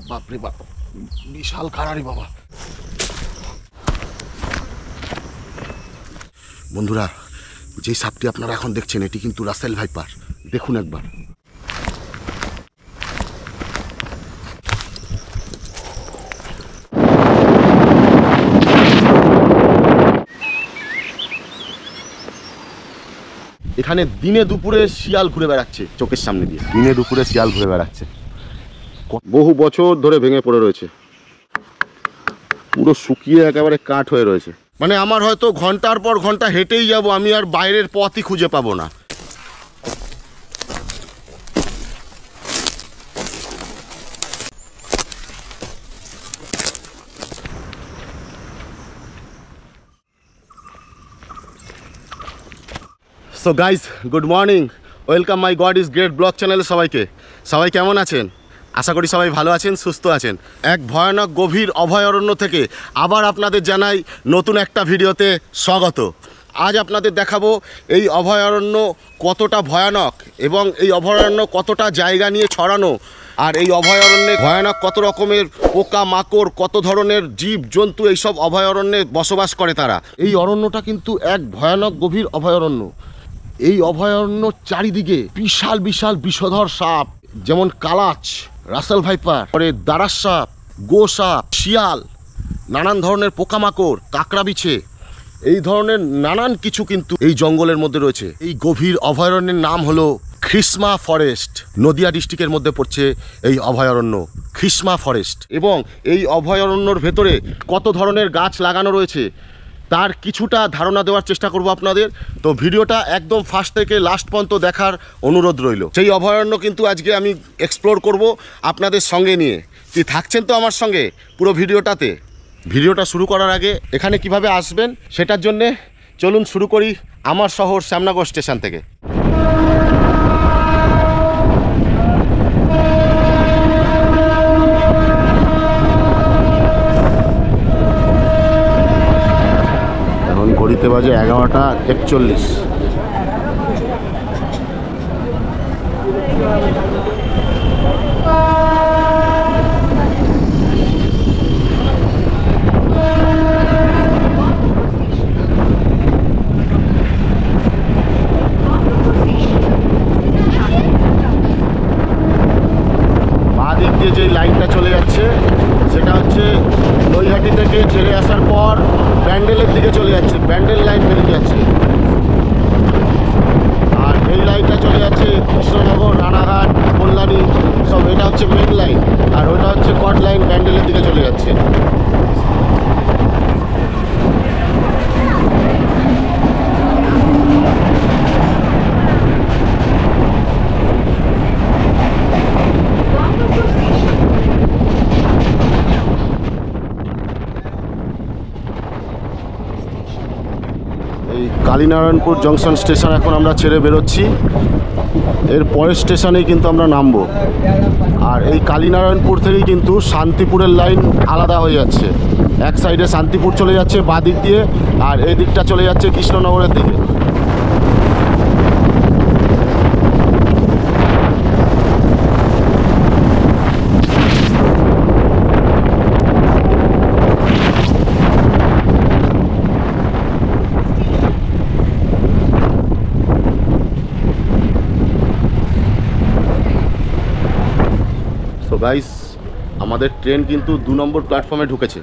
বাপরে বাপ, বিশাল কারারি বাবা। বন্ধুরা, যে সাপটি আপনারা এখন দেখছেন এটি কিন্তু রাসেল ভাইপার। দেখুন একবার। এখানে দিনে দুপুরে শিয়াল ঘুরে বেড়াচ্ছে চোখের সামনে দিয়ে, দিনে দুপুরে শিয়াল ঘুরে বেড়াচ্ছে। বহু বছর ধরে ভেঙে পড়ে রয়েছে, পুরো শুকিয়ে একেবারে কাঠ হয়ে রয়েছে। মানে আমার হয়তো ঘন্টার পর ঘন্টা হেঁটেই যাব, আমি আর বাইরের পথই খুঁজে পাবো না। So guys, good morning, welcome my god is great blog চ্যানেলে সবাই কেমন আছেন? আশা করি সবাই ভালো আছেন, সুস্থ আছেন। এক ভয়ানক গভীর অভয়ারণ্য থেকে আবার আপনাদের জানাই নতুন একটা ভিডিওতে স্বাগত। আজ আপনাদের দেখাবো এই অভয়ারণ্য কতটা ভয়ানক এবং এই অভয়ারণ্য কতটা জায়গা নিয়ে ছড়ানো, আর এই অভয়ারণ্যে ভয়ানক কত রকমের পোকা মাকড়, কত ধরনের জীব জন্তু এইসব অভয়ারণ্যে বসবাস করে তারা। এই অরণ্যটা কিন্তু এক ভয়ানক গভীর অভয়ারণ্য। এই অভয়ারণ্য চারিদিকে বিশাল বিশাল বিষধর সাপ, যেমন কালাচ, রাসেল ভাইপার, পরে দারাস সাপ, গো সাপ, শিয়াল, নানান ধরনের পোকামাকড়, কাঁকড়া বিছে, এই ধরনের নানান কিছু কিন্তু এই জঙ্গলের মধ্যে রয়েছে। এই গভীর অভয়ারণ্যের নাম হলো খ্রিসমা ফরেস্ট। নদিয়া ডিস্ট্রিক্টের মধ্যে পড়ছে এই অভয়ারণ্য, খ্রিসমা ফরেস্ট। এবং এই অভয়ারণ্যর ভেতরে কত ধরনের গাছ লাগানো রয়েছে তার কিছুটা ধারণা দেওয়ার চেষ্টা করব আপনাদের। তো ভিডিওটা একদম ফার্স্ট থেকে লাস্ট পর্যন্ত দেখার অনুরোধ রইল। সেই অভয়ারণ্য কিন্তু আজকে আমি এক্সপ্লোর করব আপনাদের সঙ্গে নিয়ে। কি থাকছেন তো আমার সঙ্গে পুরো ভিডিওটাতে? ভিডিওটা শুরু করার আগে এখানে কিভাবে আসবেন সেটার জন্যে চলুন শুরু করি আমার শহর শ্যামনগর স্টেশন থেকে। ঘড়িতে বাজে 11:41। বাঁ দিক দিয়ে যে লাইনটা চলে যাচ্ছে সেটা হচ্ছে নৈহাটি থেকে ছেড়ে আসার পর ব্যান্ডেলের দিকে চলে যাচ্ছে, ব্যান্ডেল লাইন বেরিয়ে যাচ্ছে। আর এই লাইনটা চলে যাচ্ছে কৃষ্ণনগর, রানাঘাট, কল্যাণী, সব এটা হচ্ছে মেন লাইন। আর ওটা হচ্ছে কট লাইন, ব্যান্ডেলের দিকে চলে যাচ্ছে। এই কালীনারায়ণপুর জংশন স্টেশন এখন আমরা ছেড়ে বেরোচ্ছি। এর পরের স্টেশনেই কিন্তু আমরা নামবো। আর এই কালীনারায়ণপুর থেকেই কিন্তু শান্তিপুরের লাইন আলাদা হয়ে যাচ্ছে। এক সাইডে শান্তিপুর চলে যাচ্ছে বাঁ দিক দিয়ে, আর এই দিকটা চলে যাচ্ছে কৃষ্ণনগরের দিকে। গাইস, আমাদের ট্রেন কিন্তু 2 নম্বর প্ল্যাটফর্মে ঢুকেছে।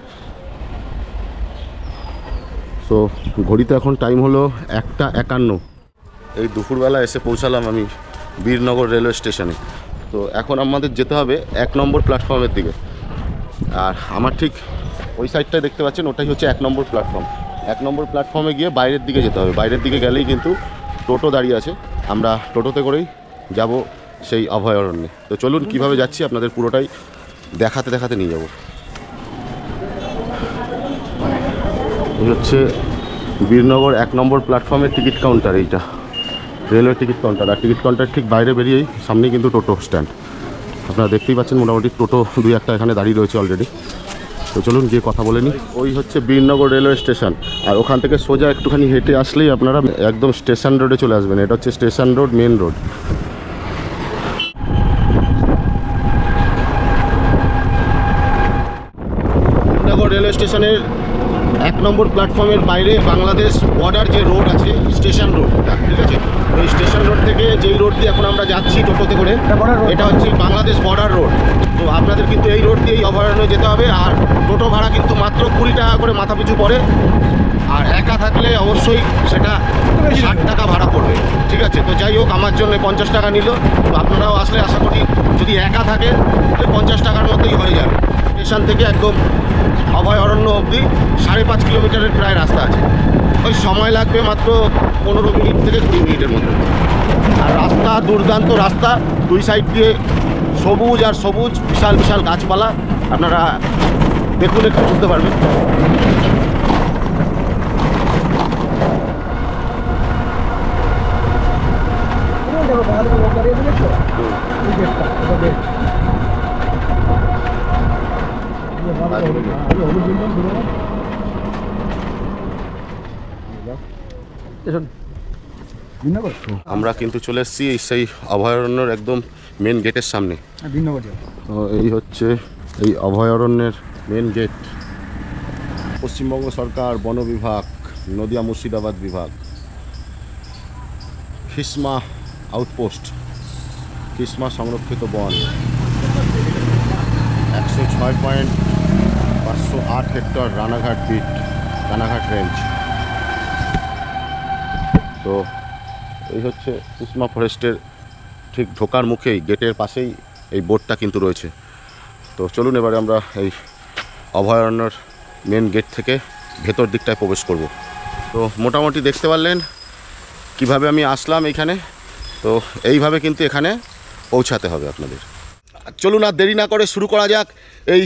সো ঘড়িতে এখন টাইম হলো 1:51। এই দুপুরবেলা এসে পৌঁছালাম আমি বীরনগর রেলওয়ে স্টেশনে। তো এখন আমাদের যেতে হবে 1 নম্বর প্ল্যাটফর্মের দিকে। আর আমার ঠিক ওই সাইডটায় দেখতে পাচ্ছেন, ওটাই হচ্ছে 1 নম্বর প্ল্যাটফর্ম। 1 নম্বর প্ল্যাটফর্মে গিয়ে বাইরের দিকে যেতে হবে। বাইরের দিকে গেলেই কিন্তু টোটো দাঁড়িয়ে আছে, আমরা টোটোতে করেই যাব সেই অভয়ারণ্যে। তো চলুন কিভাবে যাচ্ছি আপনাদের পুরোটাই দেখাতে নিয়ে যাব। এই হচ্ছে বীরনগর 1 নম্বর প্ল্যাটফর্মের টিকিট কাউন্টার, এইটা রেলওয়ে টিকিট কাউন্টার। আর টিকিট কাউন্টার ঠিক বাইরে বেরিয়েই সামনেই কিন্তু টোটো স্ট্যান্ড। আপনারা দেখতেই পাচ্ছেন মোটামুটি টোটো 2-1টা এখানে দাঁড়িয়ে রয়েছে অলরেডি। তো চলুন গিয়ে কথা বলে নিই। ওই হচ্ছে বীরনগর রেলওয়ে স্টেশন। আর ওখান থেকে সোজা একটুখানি হেঁটে আসলেই আপনারা একদম স্টেশন রোডে চলে আসবেন। এটা হচ্ছে station road, main road. Railway স্টেশনের 1 নম্বর প্ল্যাটফর্মের বাইরে বাংলাদেশ বর্ডার যে রোড আছে, স্টেশন রোডটা, ঠিক আছে? ওই স্টেশন রোড থেকে যেই রোড দিয়ে এখন আমরা যাচ্ছি টোটোতে করে, এটা হচ্ছে বাংলাদেশ বর্ডার রোড। তো আপনাদের কিন্তু এই রোড দিয়েই অভয়ারণ্য যেতে হবে। আর টোটো ভাড়া কিন্তু মাত্র 20 টাকা করে মাথা পিছু পড়ে। আর একা থাকলে অবশ্যই সেটা 60 টাকা ভাড়া পড়বে, ঠিক আছে? তো যাই হোক, আমার জন্য 50 টাকা নিল। তো আপনারাও আসলে আশা করি যদি একা থাকেন তাহলে 50 টাকার মধ্যেই হয়ে যাবে। স্টেশন থেকে একদম অভয়ারণ্য অবধি 5.5 কিলোমিটারের প্রায় রাস্তা আছে। ওই সময় লাগবে মাত্র 15 মিনিট থেকে 20 মিনিটের মধ্যে। আর রাস্তা দুর্দান্ত রাস্তা, 2 সাইড দিয়ে সবুজ আর সবুজ, বিশাল বিশাল গাছপালা। আপনারা দেখুন, একটু বুঝতে পারবেন। আমরা কিন্তু চলে এসেছি সেই অভয়ারণ্যের একদম মেন গেটের সামনে। তো এই হচ্ছে এই অভয়ারণ্যের মেন গেট। পশ্চিমবঙ্গ সরকার, বন বিভাগ, নদিয়া মুর্শিদাবাদ বিভাগ, খিসমা আউটপোস্ট, খিসমা সংরক্ষিত বন, 106.508 hectare Ranaghat beat, Ranaghat range. তো এই হচ্ছে খিসমা ফরেস্টের ঠিক ঢোকার মুখেই, গেটের পাশেই এই বোর্ডটা কিন্তু রয়েছে। তো চলুন এবারে আমরা এই অভয়ারণ্যর মেন গেট থেকে ভেতর দিকটায় প্রবেশ করব। তো মোটামুটি দেখতে পারলেন কিভাবে আমি আসলাম এইখানে। তো এইভাবে কিন্তু এখানে পৌঁছাতে হবে আপনাদের। চলুন আর দেরি না করে শুরু করা যাক এই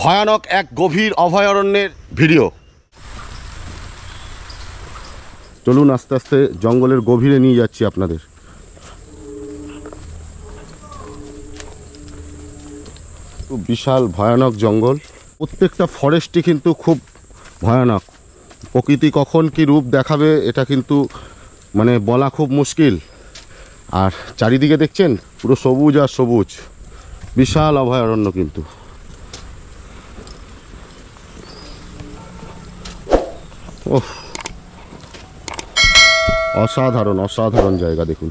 ভয়ানক এক গভীর অভয়ারণ্যের ভিডিও। চলুন আস্তে আস্তে জঙ্গলের গভীরে নিয়ে যাচ্ছি আপনাদের। খুব বিশাল ভয়ানক জঙ্গল, প্রত্যেকটা ফরেস্টই কিন্তু খুব ভয়ানক। প্রকৃতি কখন কি রূপ দেখাবে এটা কিন্তু মানে বলা খুব মুশকিল। আর চারিদিকে দেখছেন পুরো সবুজ আর সবুজ, বিশাল অভয়ারণ্য কিন্তু। ওহ, অসাধারণ অসাধারণ জায়গা দেখুন।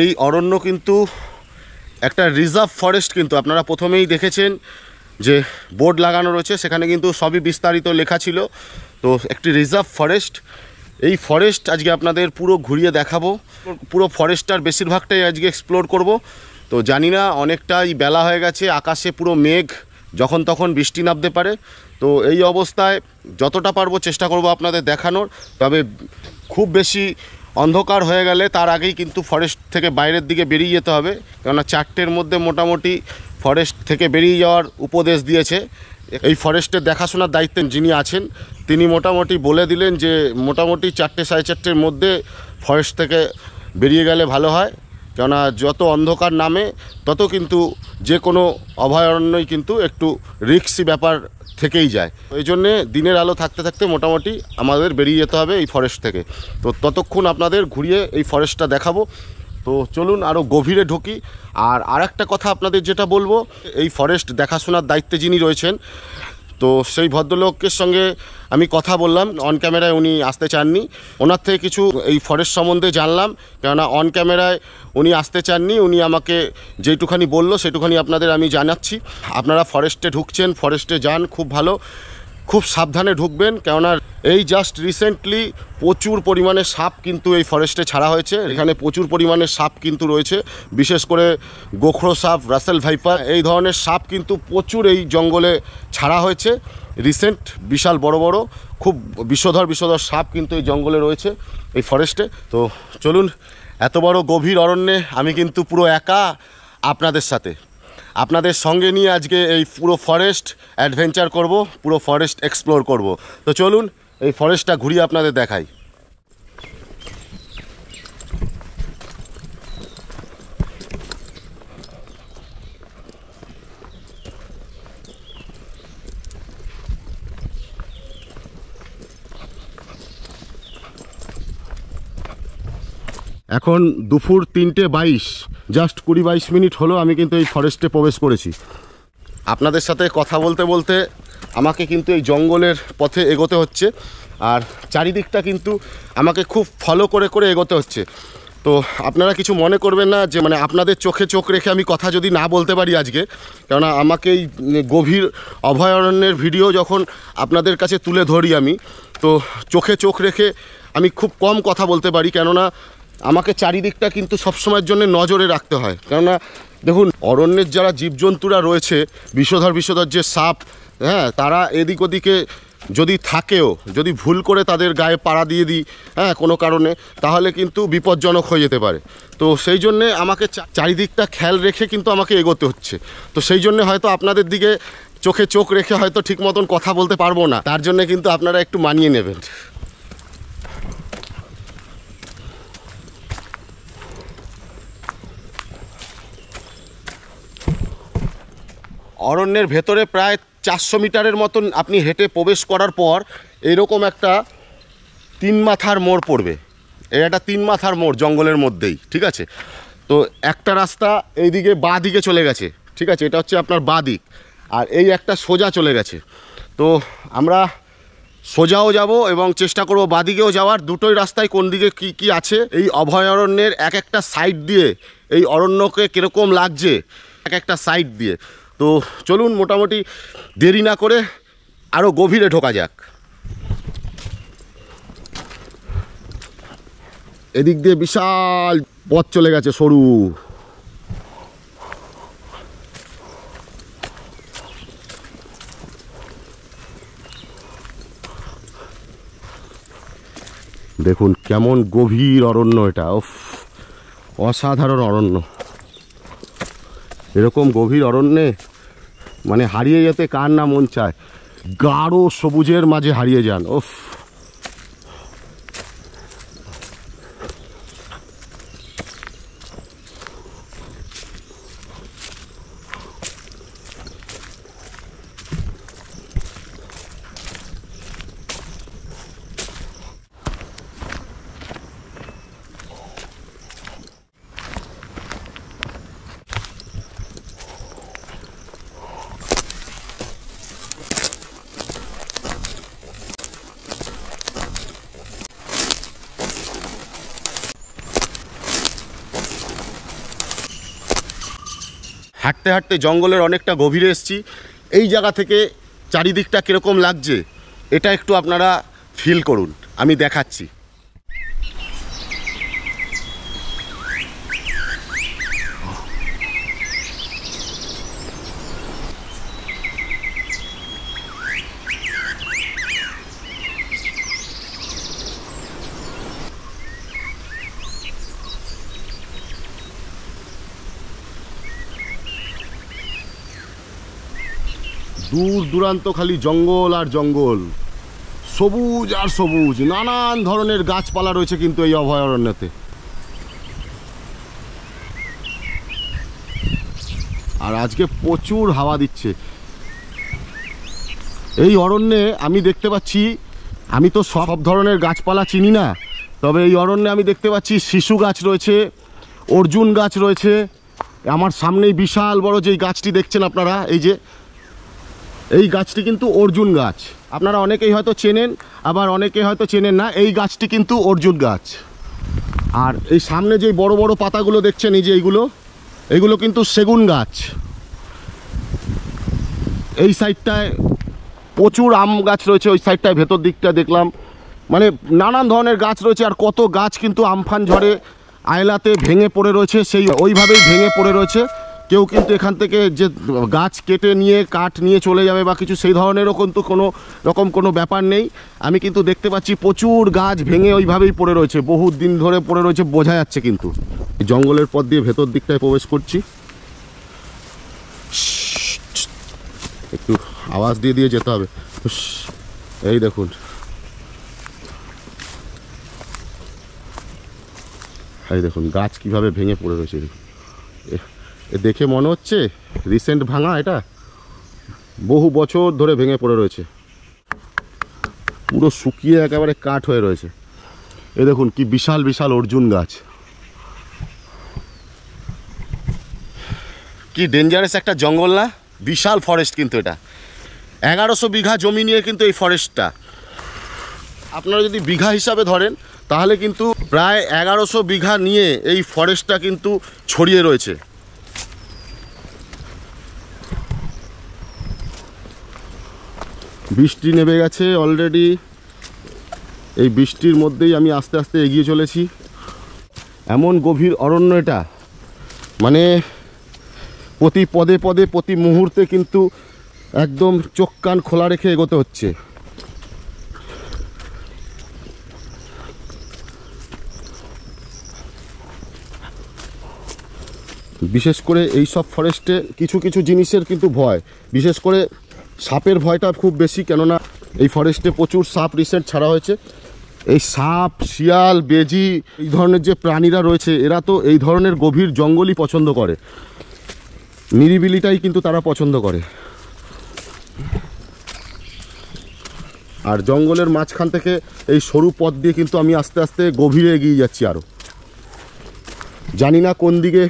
এই অরণ্য কিন্তু একটা রিজার্ভ ফরেস্ট, কিন্তু আপনারা প্রথমেই দেখেছেন যে বোর্ড লাগানো রয়েছে, সেখানে কিন্তু সবই বিস্তারিত লেখা ছিল। তো একটি রিজার্ভ ফরেস্ট। এই ফরেস্ট আজকে আপনাদের পুরো ঘুরিয়ে দেখাবো, পুরো ফরেস্টটার বেশিরভাগটাই আজকে এক্সপ্লোর করব। তো জানি না, অনেকটাই বেলা হয়ে গেছে, আকাশে পুরো মেঘ, যখন তখন বৃষ্টি নামতে পারে। তো এই অবস্থায় যতটা পারবো চেষ্টা করব আপনাদের দেখানোর। তবে খুব বেশি অন্ধকার হয়ে গেলে তার আগেই কিন্তু ফরেস্ট থেকে বাইরের দিকে বেরিয়ে যেতে হবে, কেননা 4টের মধ্যে মোটামুটি ফরেস্ট থেকে বেরিয়ে যাওয়ার উপদেশ দিয়েছে। এই ফরেস্টের দেখাশোনার দায়িত্বে যিনি আছেন তিনি মোটামুটি বলে দিলেন যে মোটামুটি 4টে 4:30-এর মধ্যে ফরেস্ট থেকে বেরিয়ে গেলে ভালো হয়, কেননা যত অন্ধকার নামে তত কিন্তু যে কোনো অভয়ারণ্যই কিন্তু একটু রিস্কি ব্যাপার থেকেই যায়। এই জন্যে দিনের আলো থাকতে থাকতে মোটামুটি আমাদের বেরিয়ে যেতে হবে এই ফরেস্ট থেকে। তো ততক্ষণ আপনাদের ঘুরিয়ে এই ফরেস্টটা দেখাবো। তো চলুন আরও গভীরে ঢুকি। আর আরেকটা কথা আপনাদের যেটা বলবো, এই ফরেস্ট দেখাশোনার দায়িত্বে যিনি রয়েছেন, তো সেই ভদ্রলোকের সঙ্গে আমি কথা বললাম। অন ক্যামেরায় উনি আসতে চাননি, ওনার থেকে কিছু এই ফরেস্ট সম্বন্ধে জানলাম, কেননা অন ক্যামেরায় উনি আসতে চাননি। উনি আমাকে যেটুখানি বললো সেটুখানি আপনাদের আমি জানাচ্ছি। আপনারা ফরেস্টে ঢুকছেন, ফরেস্টে যান, খুব ভালো, খুব সাবধানে ঢুকবেন, কেননা এই জাস্ট রিসেন্টলি প্রচুর পরিমাণে সাপ কিন্তু এই ফরেস্টে ছাড়া হয়েছে। এখানে প্রচুর পরিমাণে সাপ কিন্তু রয়েছে, বিশেষ করে গোখরো সাপ, রাসেল ভাইপার, এই ধরনের সাপ কিন্তু প্রচুর এই জঙ্গলে ছাড়া হয়েছে রিসেন্ট। বিশাল বড় বড় খুব বিষধর সাপ কিন্তু এই জঙ্গলে রয়েছে, এই ফরেস্টে। তো চলুন, এত বড় গভীর অরণ্যে আমি কিন্তু পুরো একা আপনাদের সাথে, আপনাদের সঙ্গে নিয়ে আজকে এই পুরো ফরেস্ট অ্যাডভেঞ্চার করব, পুরো ফরেস্ট এক্সপ্লোর করব। তো চলুন এই ফরেস্টটা ঘুরিয়ে আপনাদের দেখাই। এখন দুপুর 3:22, জাস্ট 20-22 মিনিট হলো আমি কিন্তু এই ফরেস্টে প্রবেশ করেছি। আপনাদের সাথে কথা বলতে বলতে আমাকে কিন্তু এই জঙ্গলের পথে এগোতে হচ্ছে, আর চারিদিকটা কিন্তু আমাকে খুব ফলো করে করে এগোতে হচ্ছে। তো আপনারা কিছু মনে করবেন না যে মানে আপনাদের চোখে চোখ রেখে আমি কথা যদি না বলতে পারি আজকে, কেননা আমাকে এই গভীর অভয়ারণ্যের ভিডিও যখন আপনাদের কাছে তুলে ধরি আমি, তো চোখে চোখ রেখে আমি খুব কম কথা বলতে পারি, কেননা আমাকে চারিদিকটা কিন্তু সবসময়ের জন্য নজরে রাখতে হয়। কেননা দেখুন, অরণ্যের যারা জীবজন্তুরা রয়েছে, বিষধর যে সাপ, হ্যাঁ, তারা এদিক ওদিকে যদি থাকেও, যদি ভুল করে তাদের গায়ে পাড়া দিয়ে দিই, হ্যাঁ, কোনো কারণে, তাহলে কিন্তু বিপজ্জনক হয়ে যেতে পারে। তো সেই জন্যে আমাকে চারিদিকটা খেয়াল রেখে কিন্তু আমাকে এগোতে হচ্ছে। তো সেই জন্যে হয়তো আপনাদের দিকে চোখে চোখ রেখে হয়তো ঠিক মতন কথা বলতে পারবো না, তার জন্যে কিন্তু আপনারা একটু মানিয়ে নেবেন। অরণ্যের ভেতরে প্রায় 400 মিটারের মতন আপনি হেঁটে প্রবেশ করার পর এরকম একটা 3 মাথার মোড় পড়বে। এই একটা 3 মাথার মোড় জঙ্গলের মধ্যেই, ঠিক আছে। তো একটা রাস্তা এইদিকে বাঁ দিকে চলে গেছে, ঠিক আছে, এটা হচ্ছে আপনার বাঁ দিক, আর এই একটা সোজা চলে গেছে। তো আমরা সোজাও যাব এবং চেষ্টা করব বাঁ দিকেও যাওয়ার। দুটোই রাস্তায় কোন দিকে কি কি আছে, এই অভয়ারণ্যের এক একটা সাইড দিয়ে এই অরণ্যকে কীরকম লাগছে এক একটা সাইড দিয়ে। তো চলুন, মোটামুটি দেরি না করে আরও গভীরে ঢোকা যাক। এদিক দিয়ে বিশাল পথ চলে গেছে, সরু। দেখুন কেমন গভীর অরণ্য এটা, উফ, অসাধারণ অরণ্য। এরকম গভীর অরণ্যে মানে হারিয়ে যেতে কার না মন চায়, গাঢ় সবুজের মাঝে হারিয়ে যান, উফ। হাঁটতে হাঁটতে জঙ্গলের অনেকটা গভীরে এসেছি। এই জায়গা থেকে চারিদিকটা কীরকম লাগছে এটা একটু আপনারা ফিল করুন, আমি দেখাচ্ছি। দূর দূরান্ত খালি জঙ্গল আর জঙ্গল, সবুজ আর সবুজ, নানান ধরনের গাছপালা রয়েছে কিন্তু এই অভয়ারণ্যতে। আর আজকে প্রচুর হাওয়া দিচ্ছে এই অরণ্যে। আমি দেখতে পাচ্ছি, আমি তো সব ধরনের গাছপালা চিনি না, তবে এই অরণ্যে আমি দেখতে পাচ্ছি শিশু গাছ রয়েছে, অর্জুন গাছ রয়েছে। আমার সামনেই বিশাল বড় যেই গাছটি দেখছেন আপনারা, এই গাছটি কিন্তু অর্জুন গাছ। আপনারা অনেকেই হয়তো চেনেন, আবার অনেকে হয়তো চেনেন না। এই গাছটি কিন্তু অর্জুন গাছ। আর এই সামনে যেই বড় বড় পাতাগুলো দেখছেন, এই যে এইগুলো কিন্তু সেগুন গাছ। এই সাইডটায় প্রচুর আম গাছ রয়েছে, ওই সাইডটায় ভেতর দিকটা দেখলাম, মানে নানান ধরনের গাছ রয়েছে। আর কত গাছ কিন্তু আমফান ঝড়ে আয়লাতে ভেঙে পড়ে রয়েছে, সেই ওইভাবেই ভেঙে পড়ে রয়েছে। কেউ কিন্তু এখান থেকে যে গাছ কেটে নিয়ে কাঠ নিয়ে চলে যাবে বা কিছু সেই ধরনেরও কিন্তু কোনো ব্যাপার নেই। আমি কিন্তু দেখতে পাচ্ছি প্রচুর গাছ ভেঙে ওইভাবেই পড়ে রয়েছে, বহু দিন ধরে পড়ে রয়েছে, বোঝা যাচ্ছে। কিন্তু জঙ্গলের পথ দিয়ে ভেতর দিকটায় প্রবেশ করছি, একটু আওয়াজ দিয়ে যেতে হবে। এই দেখুন, এই দেখুন গাছ কিভাবে ভেঙে পড়ে রয়েছে। দেখে মনে হচ্ছে রিসেন্ট ভাঙা, এটা বহু বছর ধরে ভেঙে পড়ে রয়েছে, পুরো শুকিয়ে একেবারে কাঠ হয়ে রয়েছে। এই দেখুন কি বিশাল বিশাল অর্জুন গাছ। কি ডেঞ্জারাস একটা জঙ্গল না, বিশাল ফরেস্ট কিন্তু এটা। 1100 বিঘা জমি নিয়ে কিন্তু এই ফরেস্টটা, আপনারা যদি বিঘা হিসাবে ধরেন তাহলে কিন্তু প্রায় 1100 বিঘা নিয়ে এই ফরেস্টটা কিন্তু ছড়িয়ে রয়েছে। বৃষ্টি নেমে গেছে অলরেডি, এই বৃষ্টির মধ্যেই আমি আস্তে আস্তে এগিয়ে চলেছি। এমন গভীর অরণ্য এটা, মানে প্রতি পদে পদে প্রতি মুহূর্তে কিন্তু একদম চোখ কান খোলা রেখে এগোতে হচ্ছে। বিশেষ করে এই সব ফরেস্টে কিছু কিছু জিনিসের কিন্তু ভয়, বিশেষ করে সাপের ভয়টা খুব বেশি, কেননা এই ফরেস্টে প্রচুর সাপ রিসেন্ট ছাড়া হয়েছে। এই সাপ, শিয়াল, বেজি, এই ধরনের যে প্রাণীরা রয়েছে এরা তো এই ধরনের গভীর জঙ্গলই পছন্দ করে, নিরিবিলিটাই কিন্তু তারা পছন্দ করে। আর জঙ্গলের মাঝখান থেকে এই সরু পথ দিয়ে কিন্তু আমি আস্তে আস্তে গভীরে এগিয়ে যাচ্ছি। আরও জানি না কোন দিকে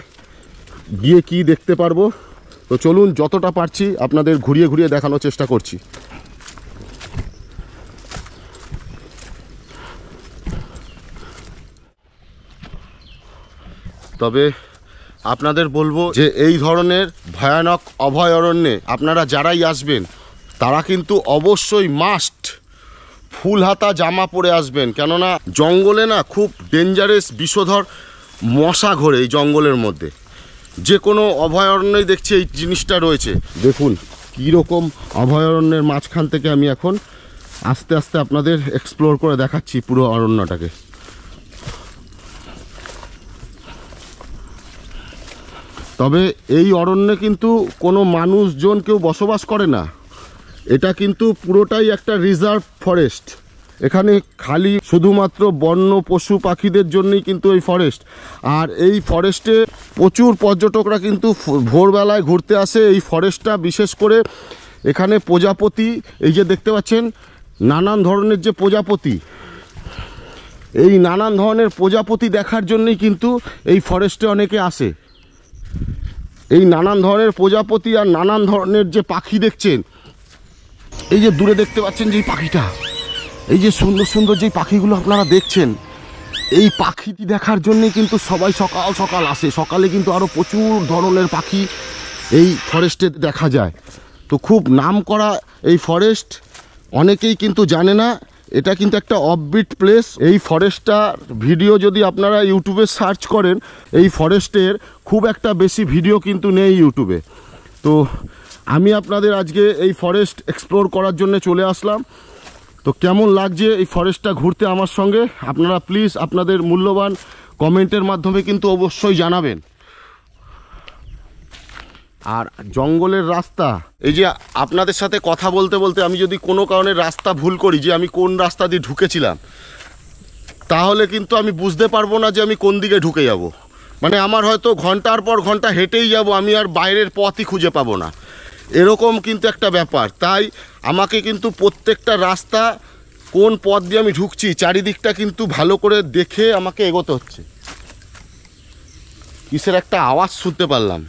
গিয়ে কি দেখতে পারবো, তো চলুন যতটা পারছি আপনাদের ঘুরিয়ে ঘুরিয়ে দেখানোর চেষ্টা করছি। তবে আপনাদের বলবো যে এই ধরনের ভয়ানক অভয়ারণ্যে আপনারা যারাই আসবেন তারা কিন্তু অবশ্যই মাস্ট ফুল হাতা জামা পরে আসবেন, কেননা জঙ্গলে না খুব ডেঞ্জারাস বিষধর মশা ঘোরে এই জঙ্গলের মধ্যে। যে কোনো অভয়ারণ্যেই দেখছি এই জিনিসটা রয়েছে। দেখুন কীরকম অভয়ারণ্যের মাঝখান থেকে আমি এখন আস্তে আস্তে আপনাদের এক্সপ্লোর করে দেখাচ্ছি পুরো অরণ্যটাকে। তবে এই অরণ্যে কিন্তু কোনো মানুষজন কেউ বসবাস করে না, এটা কিন্তু পুরোটাই একটা রিজার্ভ ফরেস্ট। এখানে খালি শুধুমাত্র বন্য পশু পাখিদের জন্যই কিন্তু এই ফরেস্ট। আর এই ফরেস্টে প্রচুর পর্যটকরা কিন্তু ভোরবেলায় ঘুরতে আসে। এই ফরেস্টটা বিশেষ করে এখানে প্রজাপতি, এই যে দেখতে পাচ্ছেন নানান ধরনের যে প্রজাপতি, এই নানান ধরনের প্রজাপতি দেখার জন্যই কিন্তু এই ফরেস্টে অনেকে আসে। এই নানান ধরনের প্রজাপতি আর নানান ধরনের যে পাখি দেখছেন, এই যে দূরে দেখতে পাচ্ছেন যে পাখিটা, এই যে সুন্দর সুন্দর যে পাখিগুলো আপনারা দেখছেন, এই পাখিটি দেখার জন্যে কিন্তু সবাই সকাল সকাল আসে। সকালে কিন্তু আরও প্রচুর ধরনের পাখি এই ফরেস্টে দেখা যায়। তো খুব নাম করা এই ফরেস্ট, অনেকেই কিন্তু জানে না এটা কিন্তু একটা অফবিট প্লেস। এই ফরেস্টটার ভিডিও যদি আপনারা ইউটিউবে সার্চ করেন, এই ফরেস্টের খুব একটা বেশি ভিডিও কিন্তু নেই ইউটিউবে। তো আমি আপনাদের আজকে এই ফরেস্ট এক্সপ্লোর করার জন্য চলে আসলাম। তো কেমন লাগছে এই ফরেস্টটা ঘুরতে আমার সঙ্গে, আপনারা প্লিজ আপনাদের মূল্যবান কমেন্টের মাধ্যমে কিন্তু অবশ্যই জানাবেন। আর জঙ্গলের রাস্তা, এই যে আপনাদের সাথে কথা বলতে বলতে আমি যদি কোনো কারণে রাস্তা ভুল করি, যে আমি কোন রাস্তা দিয়ে ঢুকেছিলাম, তাহলে কিন্তু আমি বুঝতে পারবো না যে আমি কোন দিকে ঢুকে যাব। মানে আমার হয়তো ঘন্টার পর ঘন্টা হেঁটেই যাব, আমি আর বাইরের পথই খুঁজে পাবো না, এরকম কিন্তু একটা ব্যাপার। তাই আমাকে কিন্তু প্রত্যেকটা রাস্তা কোন পথ দিয়ে আমি ঢুকছি চারিদিকটা কিন্তু ভালো করে দেখে আমাকে এগোতে হচ্ছে। কিসের একটা আওয়াজ শুনতে পারলাম,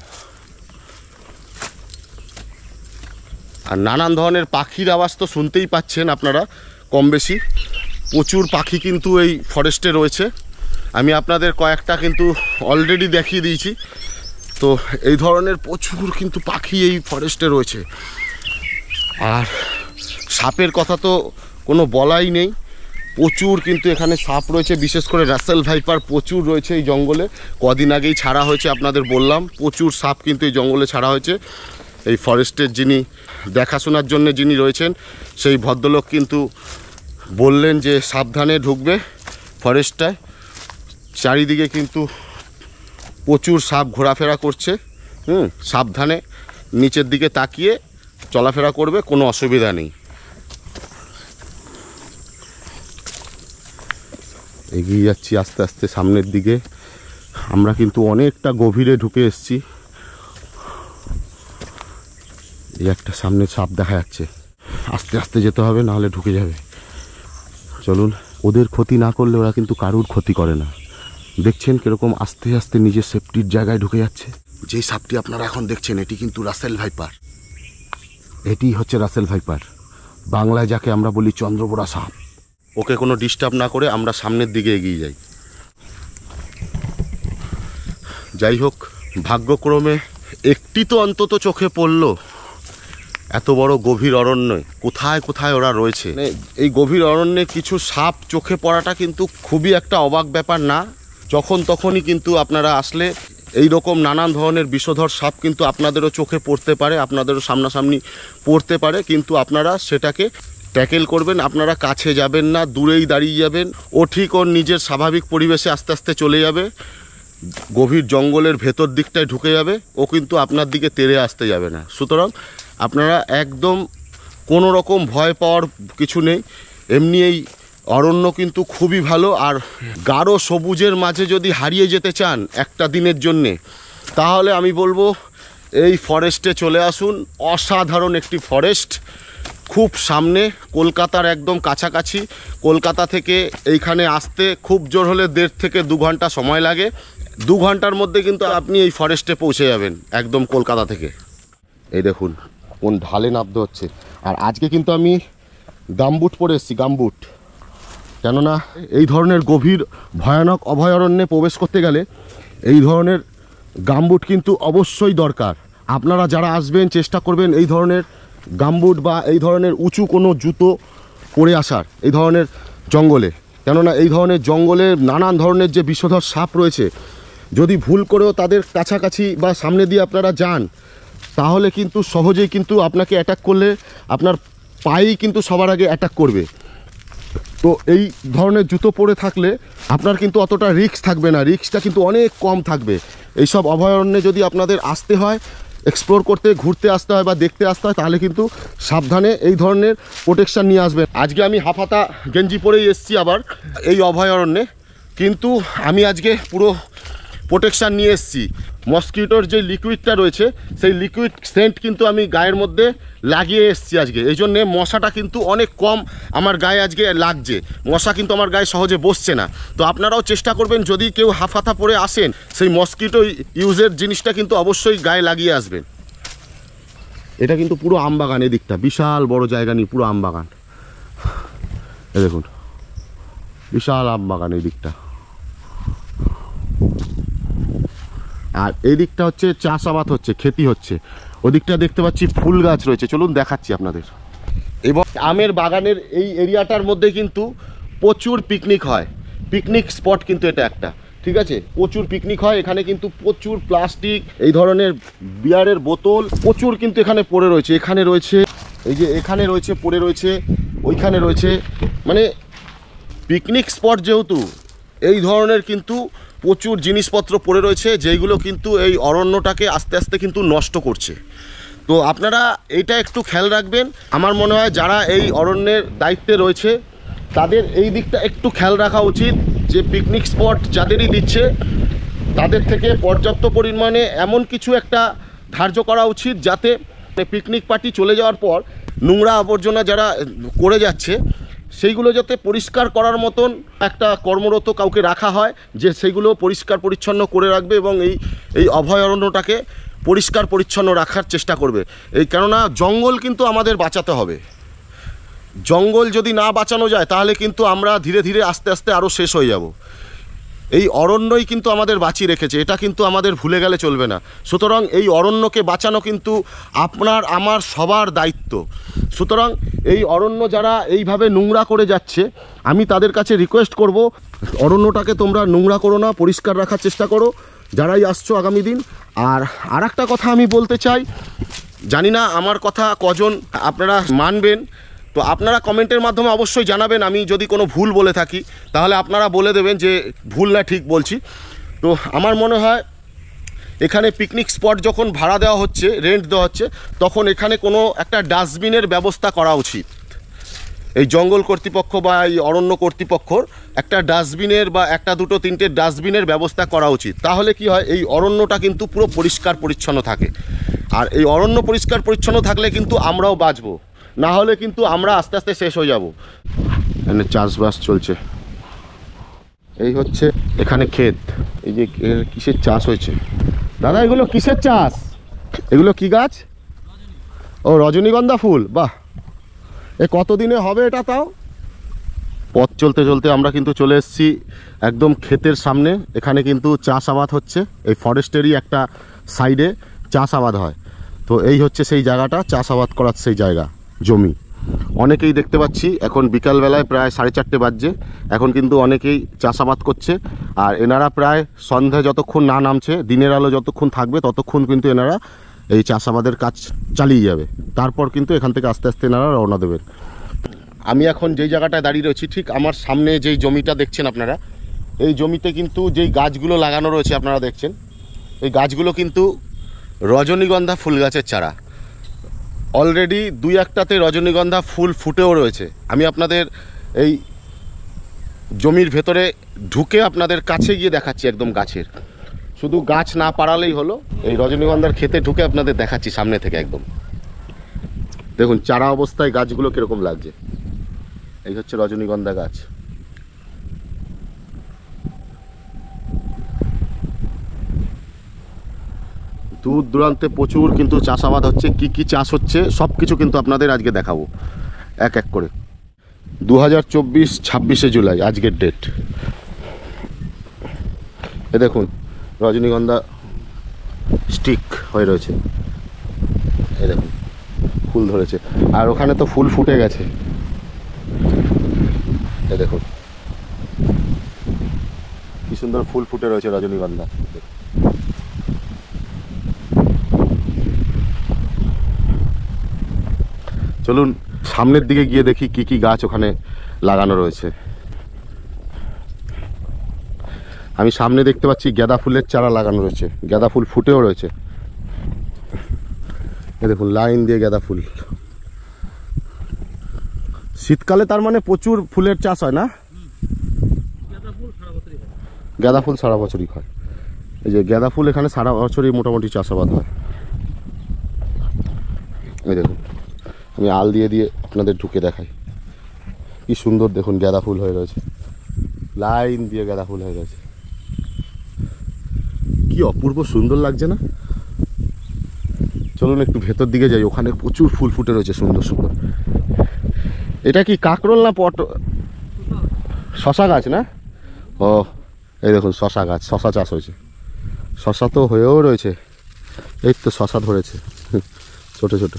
আর নানান ধরনের পাখির আওয়াজ তো শুনতেই পাচ্ছেন আপনারা কম বেশি। প্রচুর পাখি কিন্তু এই ফরেস্টে রয়েছে, আমি আপনাদের কয়েকটা কিন্তু অলরেডি দেখিয়ে দিয়েছি। তো এই ধরনের প্রচুর কিন্তু পাখি এই ফরেস্টে রয়েছে। আর সাপের কথা তো কোনো বলাই নেই, প্রচুর কিন্তু এখানে সাপ রয়েছে, বিশেষ করে রাসেল ভাইপার প্রচুর রয়েছে এই জঙ্গলে। কদিন আগেই ছাড়া হয়েছে, আপনাদের বললাম প্রচুর সাপ কিন্তু এই জঙ্গলে ছাড়া হয়েছে। এই ফরেস্টের যিনি দেখাশোনার জন্য যিনি রয়েছেন সেই ভদ্রলোক কিন্তু বললেন যে সাবধানে ঢুকবে ফরেস্টটায়। চারিদিকে কিন্তু প্রচুর সাপ ঘোরাফেরা করছে, সাবধানে নিচের দিকে তাকিয়ে চলাফেরা করবে, কোনো অসুবিধা নেই। এগিয়ে যাচ্ছি আস্তে আস্তে সামনের দিকে। আমরা কিন্তু অনেকটা গভীরে ঢুকে এসেছি। এই একটা সামনে সাপ দেখা যাচ্ছে, আস্তে আস্তে যেতে হবে, নাহলে ঢুকে যাবে। চলুন, ওদের ক্ষতি না করলে ওরা কিন্তু কারুর ক্ষতি করে না। দেখছেন কিরকম আস্তে আস্তে নিজের সেফটির জায়গায় ঢুকে যাচ্ছে। যেই সাপটি আপনারা এখন দেখছেন এটি কিন্তু রাসেল ভাইপার। এটি হচ্ছে রাসেল ভাইপার, বাংলায় যাকে আমরা বলি চন্দ্রবোড়া সাপ। ওকে কোনো ডিস্টার্ব না করে আমরা সামনের দিকে এগিয়ে যাই। যাই হোক, ভাগ্যক্রমে একটি তো অন্তত চোখে পড়ল। এত বড় গভীর অরণ্যে কোথায় কোথায় ওরা রয়েছে। এই গভীর অরণ্যে কিছু সাপ চোখে পড়াটা কিন্তু খুবই একটা অবাক ব্যাপার না। যখন তখনই কিন্তু আপনারা আসলে এই রকম নানান ধরনের বিষধর সাপ কিন্তু আপনাদেরও চোখে পড়তে পারে, আপনাদেরও সামনাসামনি পড়তে পারে, কিন্তু আপনারা সেটাকে ট্যাকেল করবেন। আপনারা কাছে যাবেন না, দূরেই দাঁড়িয়ে যাবেন। ও ঠিক ওর নিজের স্বাভাবিক পরিবেশে আস্তে আস্তে চলে যাবে, গভীর জঙ্গলের ভেতর দিকটায় ঢুকে যাবে। ও কিন্তু আপনার দিকে তেড়ে আসতে যাবে না। সুতরাং আপনারা একদম কোনো রকম ভয় পাওয়ার কিছু নেই। এমনি এই অরণ্য কিন্তু খুবই ভালো। আর গাঢ় সবুজের মাঝে যদি হারিয়ে যেতে চান একটা দিনের জন্যে, তাহলে আমি বলবো এই ফরেস্টে চলে আসুন। অসাধারণ একটি ফরেস্ট, খুব সামনে, কলকাতার একদম কাছাকাছি। কলকাতা থেকে এইখানে আসতে খুব জোর হলে 1.5 থেকে 2 ঘন্টা সময় লাগে। 2 ঘন্টার মধ্যে কিন্তু আপনি এই ফরেস্টে পৌঁছে যাবেন একদম কলকাতা থেকে। এই দেখুন কোন ঢালে নামতে হচ্ছে। আর আজকে কিন্তু আমি গামবুট পরে এসেছি, গামবুট। কেননা এই ধরনের গভীর ভয়ানক অভয়ারণ্যে প্রবেশ করতে গেলে এই ধরনের গামবুট কিন্তু অবশ্যই দরকার। আপনারা যারা আসবেন চেষ্টা করবেন এই ধরনের গামবুট বা এই ধরনের উঁচু কোনো জুতো পরে আসার এই ধরনের জঙ্গলে। কেননা এই ধরনের জঙ্গলে নানান ধরনের যে বিষধর সাপ রয়েছে, যদি ভুল করেও তাদের কাছাকাছি বা সামনে দিয়ে আপনারা যান, তাহলে কিন্তু সহজেই কিন্তু আপনাকে অ্যাটাক করলে আপনার পায়েই কিন্তু সবার আগে অ্যাটাক করবে। তো এই ধরনের জুতো পরে থাকলে আপনার কিন্তু অতটা রিস্ক থাকবে না, রিস্কটা কিন্তু অনেক কম থাকবে। এইসব অভয়ারণ্যে যদি আপনাদের আসতে হয়, এক্সপ্লোর করতে, ঘুরতে আসতে হয় বা দেখতে আসতে হয়, তাহলে কিন্তু সাবধানে এই ধরনের প্রোটেকশান নিয়ে আসবেন। আজকে আমি হাফাতা গেঞ্জি পরেই এসেছি আবার এই অভয়ারণ্যে, কিন্তু আমি আজকে পুরো প্রোটেকশান নিয়ে এসেছি। মসকিটোর যে লিকুইডটা রয়েছে সেই লিকুইড সেন্ট কিন্তু আমি গায়ের মধ্যে লাগিয়ে এসেছি আজকে। এই জন্যে মশাটা কিন্তু অনেক কম আমার গায়ে আজকে লাগছে, মশা কিন্তু আমার গায়ে সহজে বসছে না। তো আপনারাও চেষ্টা করবেন যদি কেউ হাফ হাতা পরে আসেন, সেই মসকিটো ইউজের জিনিসটা কিন্তু অবশ্যই গায়ে লাগিয়ে আসবেন। এটা কিন্তু পুরো আমবাগান, এদিকটা বিশাল বড় জায়গা নিয়ে পুরো আমবাগান। এই দেখুন বিশাল আমবাগান এই দিকটা। আর এই দিকটা হচ্ছে চাষাবাদ হচ্ছে, খেতি হচ্ছে। ওদিকটা দেখতে পাচ্ছি ফুল গাছ রয়েছে, চলুন দেখাচ্ছি আপনাদের। এবং আমের বাগানের এই এরিয়াটার মধ্যে কিন্তু প্রচুর পিকনিক হয়, পিকনিক স্পট কিন্তু এটা একটা, ঠিক আছে। প্রচুর পিকনিক হয় এখানে, কিন্তু প্রচুর প্লাস্টিক, এই ধরনের বিয়ারের বোতল প্রচুর কিন্তু এখানে পড়ে রয়েছে। এখানে রয়েছে, এই যে এখানে রয়েছে, পড়ে রয়েছে, ওইখানে রয়েছে। মানে পিকনিক স্পট যেহেতু, এই ধরনের কিন্তু প্রচুর জিনিসপত্র পড়ে রয়েছে, যেইগুলো কিন্তু এই অরণ্যটাকে আস্তে আস্তে কিন্তু নষ্ট করছে। তো আপনারা এইটা একটু খেয়াল রাখবেন। আমার মনে হয় যারা এই অরণ্যের দায়িত্বে রয়েছে তাদের এই দিকটা একটু খেয়াল রাখা উচিত, যে পিকনিক স্পট যাদেরই দিচ্ছে তাদের থেকে পর্যাপ্ত পরিমাণে এমন কিছু একটা ধার্য করা উচিত, যাতে পিকনিক পার্টি চলে যাওয়ার পর নোংরা আবর্জনা যারা করে যাচ্ছে সেইগুলো যাতে পরিষ্কার করার মতন একটা কর্মরত কাউকে রাখা হয়, যে সেইগুলো পরিষ্কার পরিচ্ছন্ন করে রাখবে এবং এই অভয়ারণ্যটাকে পরিষ্কার পরিচ্ছন্ন রাখার চেষ্টা করবে। এই কেননা জঙ্গল কিন্তু আমাদের বাঁচাতে হবে। জঙ্গল যদি না বাঁচানো যায় তাহলে কিন্তু আমরা ধীরে ধীরে আস্তে আস্তে আরও শেষ হয়ে যাব। এই অরণ্যই কিন্তু আমাদের বাঁচিয়ে রেখেছে, এটা কিন্তু আমাদের ভুলে গেলে চলবে না। সুতরাং এই অরণ্যকে বাঁচানো কিন্তু আপনার আমার সবার দায়িত্ব। সুতরাং এই অরণ্য যারা এইভাবে নোংরা করে যাচ্ছে, আমি তাদের কাছে রিকোয়েস্ট করব, অরণ্যটাকে তোমরা নোংরা করো না, পরিষ্কার রাখার চেষ্টা করো যারাই আসছো আগামী দিন। আর একটা কথা আমি বলতে চাই, জানি না আমার কথা কজন আপনারা মানবেন, তো আপনারা কমেন্টের মাধ্যমে অবশ্যই জানাবেন। আমি যদি কোনো ভুল বলে থাকি তাহলে আপনারা বলে দেবেন যে ভুল না ঠিক বলছি। তো আমার মনে হয় এখানে পিকনিক স্পট যখন ভাড়া দেওয়া হচ্ছে, রেন্ট দেওয়া হচ্ছে, তখন এখানে কোনো একটা ডাস্টবিনের ব্যবস্থা করা উচিত। এই জঙ্গল কর্তৃপক্ষ বা এই অরণ্য কর্তৃপক্ষর একটা ডাস্টবিনের বা একটা দুটো তিনটে ডাস্টবিনের ব্যবস্থা করা উচিত। তাহলে কি হয়, এই অরণ্যটা কিন্তু পুরো পরিষ্কার পরিচ্ছন্ন থাকে। আর এই অরণ্য পরিষ্কার পরিচ্ছন্ন থাকলে কিন্তু আমরাও বাঁচবো, না হলে কিন্তু আমরা আস্তে আস্তে শেষ হয়ে যাব। এখানে চাষবাস চলছে, এই হচ্ছে এখানে ক্ষেত, এই যে কিসের চাষ হয়েছে দাদা এগুলো কিসের চাষ? এগুলো কি গাছ? ও রজনীগন্ধা ফুল, বাহ। এ কতদিনে হবে এটা তাও? পথ চলতে চলতে আমরা কিন্তু চলে এসেছি একদম ক্ষেতের সামনে। এখানে কিন্তু চাষাবাদ হচ্ছে, এই ফরেস্টেরই একটা সাইডে চাষাবাদ হয়। তো এই হচ্ছে সেই জায়গাটা, চাষাবাদ করার সেই জায়গা, জমি। অনেকেই দেখতে পাচ্ছি এখন বিকালবেলায় প্রায় 4:30 বাজছে, এখন কিন্তু অনেকেই চাষাবাদ করছে। আর এনারা প্রায় সন্ধ্যা যতক্ষণ না নামছে, দিনের আলো যতক্ষণ থাকবে ততক্ষণ কিন্তু এনারা এই চাষাবাদের কাজ চালিয়ে যাবে। তারপর কিন্তু এখান থেকে আস্তে আস্তে এনারা রওনা দেবেন। আমি এখন যেই জায়গাটায় দাঁড়িয়ে রয়েছি, ঠিক আমার সামনে যেই জমিটা দেখছেন আপনারা, এই জমিতে কিন্তু যেই গাছগুলো লাগানো রয়েছে আপনারা দেখছেন, এই গাছগুলো কিন্তু রজনীগন্ধা ফুল গাছের চারা। অলরেডি 2-1টাতে রজনীগন্ধা ফুল ফুটেও রয়েছে। আমি আপনাদের এই জমির ভেতরে ঢুকে আপনাদের কাছে গিয়ে দেখাচ্ছি, একদম গাছের, শুধু গাছ না পাড়ালেই হলো। এই রজনীগন্ধার ক্ষেতে ঢুকে আপনাদের দেখাচ্ছি সামনে থেকে একদম। দেখুন চারা অবস্থায় গাছগুলো কীরকম লাগছে। এই হচ্ছে রজনীগন্ধা গাছ। দূর দূরান্তে প্রচুর কিন্তু চাষাবাদ হচ্ছে। কি কি চাষ হচ্ছে সব কিছু কিন্তু আপনাদের আজকে দেখাবো এক এক করে। 2024 26শে জুলাই আজকের ডেট। এ দেখুন রজনীগন্ধা স্টিক হয়ে রয়েছে, এ দেখুন ফুল ধরেছে। আর ওখানে তো ফুল ফুটে গেছে, এ দেখুন কি সুন্দর ফুল ফুটে রয়েছে রজনীগন্ধা। চলুন সামনের দিকে গিয়ে দেখি কি কি গাছ ওখানে লাগানো রয়েছে। আমি সামনে দেখতে পাচ্ছি গাঁদা ফুলের চারা লাগানো রয়েছে, গাঁদা ফুল ফুটেও রয়েছে। এ দেখুন লাইন দিয়ে গাঁদা ফুল। শীতকালে তার মানে প্রচুর ফুলের চাষ হয় না? গাঁদা ফুল সারা বছরই হয়। এই যে গাঁদা ফুল এখানে সারা বছরই মোটামুটি চাষাবাদ হয়। এই দেখুন আমি আল দিয়ে দিয়ে আপনাদের ঢুকে দেখাই, কি সুন্দর দেখুন গাঁদা ফুল হয়ে রয়েছে, লাইন দিয়ে গাঁদা ফুল হয়ে রয়েছে। কি অপূর্ব সুন্দর লাগছে না? চলুন একটু ভেতর দিকে যাই, ওখানে প্রচুর ফুল ফুটে রয়েছে সুন্দর সুন্দর। এটা কি কাকরোল না শশা গাছ না? ও এই দেখুন শশা গাছ, শশা চাষ হয়েছে। শশা তো হয়েও রয়েছে, এই তো শশা ধরেছে, ছোট ছোট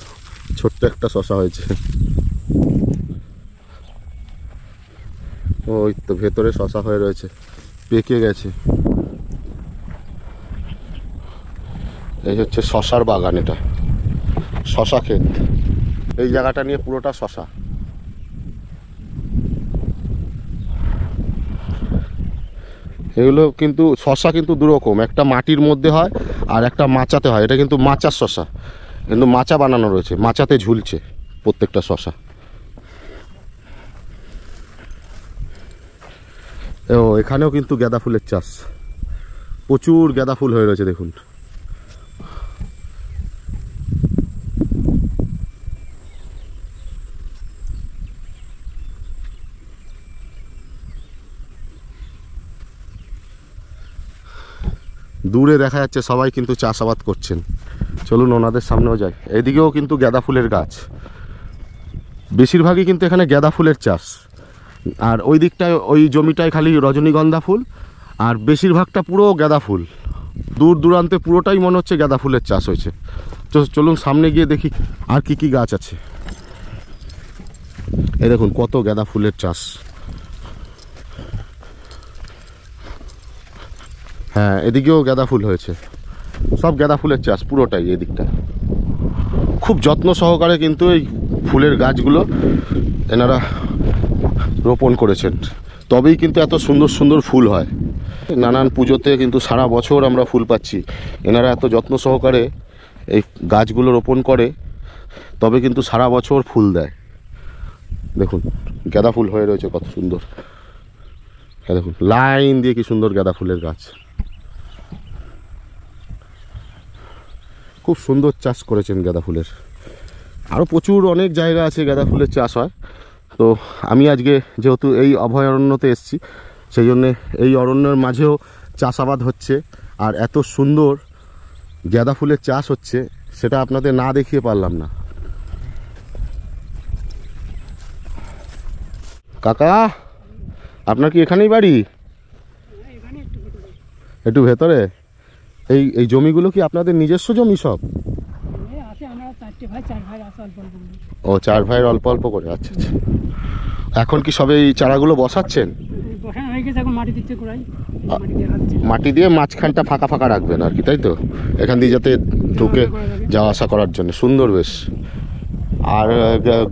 ছোট্ট একটা শশা হয়েছে। ওই তো ভেতরে শশা হয়ে রয়েছে, পেকে গেছে। এই হচ্ছে শশার বাগান, এটা শশা ক্ষেত। এই জায়গাটা নিয়ে পুরোটা শশা। এগুলো কিন্তু শশা কিন্তু দুরকম, একটা মাটির মধ্যে হয় আর একটা মাচাতে হয়। এটা কিন্তু মাচার শশা, কিন্তু মাচা বানানো রয়েছে, মাচাতে ঝুলছে প্রত্যেকটা শশা। ও এখানেও কিন্তু গাঁদা ফুলের চাষ, প্রচুর গাঁদা ফুল হয়ে রয়েছে দেখুন। দূরে দেখা যাচ্ছে সবাই কিন্তু চাষাবাদ করছেন। চলুন ওনাদের সামনেও যাই। এদিকেও কিন্তু গাঁদা ফুলের গাছ, বেশিরভাগই কিন্তু এখানে গাঁদা ফুলের চাষ। আর ওই দিকটায় ওই জমিটায় খালি রজনীগন্ধা ফুল, আর বেশিরভাগটা পুরো গাঁদা ফুল। দূর দূরান্তে পুরোটাই মনে হচ্ছে গাঁদা ফুলের চাষ হয়েছে। তো চলুন সামনে গিয়ে দেখি আর কি কি গাছ আছে। এই দেখুন কত গাঁদা ফুলের চাষ। হ্যাঁ এদিকেও গাঁদা ফুল হয়েছে, সব গাঁদা ফুলের চাষ পুরোটাই। এই দিকটা খুব যত্ন সহকারে কিন্তু এই ফুলের গাছগুলো এনারা রোপণ করেছেন, তবেই কিন্তু এত সুন্দর সুন্দর ফুল হয়। নানান পুজোতে কিন্তু সারা বছর আমরা ফুল পাচ্ছি। এনারা এত যত্ন সহকারে এই গাছগুলো রোপণ করে, তবে কিন্তু সারা বছর ফুল দেয়। দেখুন গাঁদা ফুল হয়ে রয়েছে কত সুন্দর। হ্যাঁ দেখুন লাইন দিয়ে কি সুন্দর গাঁদা ফুলের গাছ, খুব সুন্দর চাষ করেছেন গাঁদা ফুলের। আরও প্রচুর অনেক জায়গা আছে গাঁদা ফুলের চাষ হয়। তো আমি আজকে যেহেতু এই অভয়ারণ্যতে এসেছি, সেই জন্যে এই অরণ্যের মাঝেও চাষাবাদ হচ্ছে। আর এত সুন্দর গাঁদা ফুলের চাষ হচ্ছে, সেটা আপনাদের না দেখিয়ে পারলাম না। কাকা, আপনার কি এখানেই বাড়ি? একটু ভেতরে। এই জমিগুলো কি আপনাদের নিজস্ব জমি সব? ও, 4 ভাইয়ের অল্প অল্প করে। আচ্ছা আচ্ছা। এখন কি সবে এই চারাগুলো বসাচ্ছেন? মাটি দিয়ে মাঝখানটা ফাঁকা ফাঁকা রাখবেন আর কি, তাই তো? এখান দিয়ে যাতে ঢুকে যাওয়া আসা করার জন্য সুন্দর বেশ। আর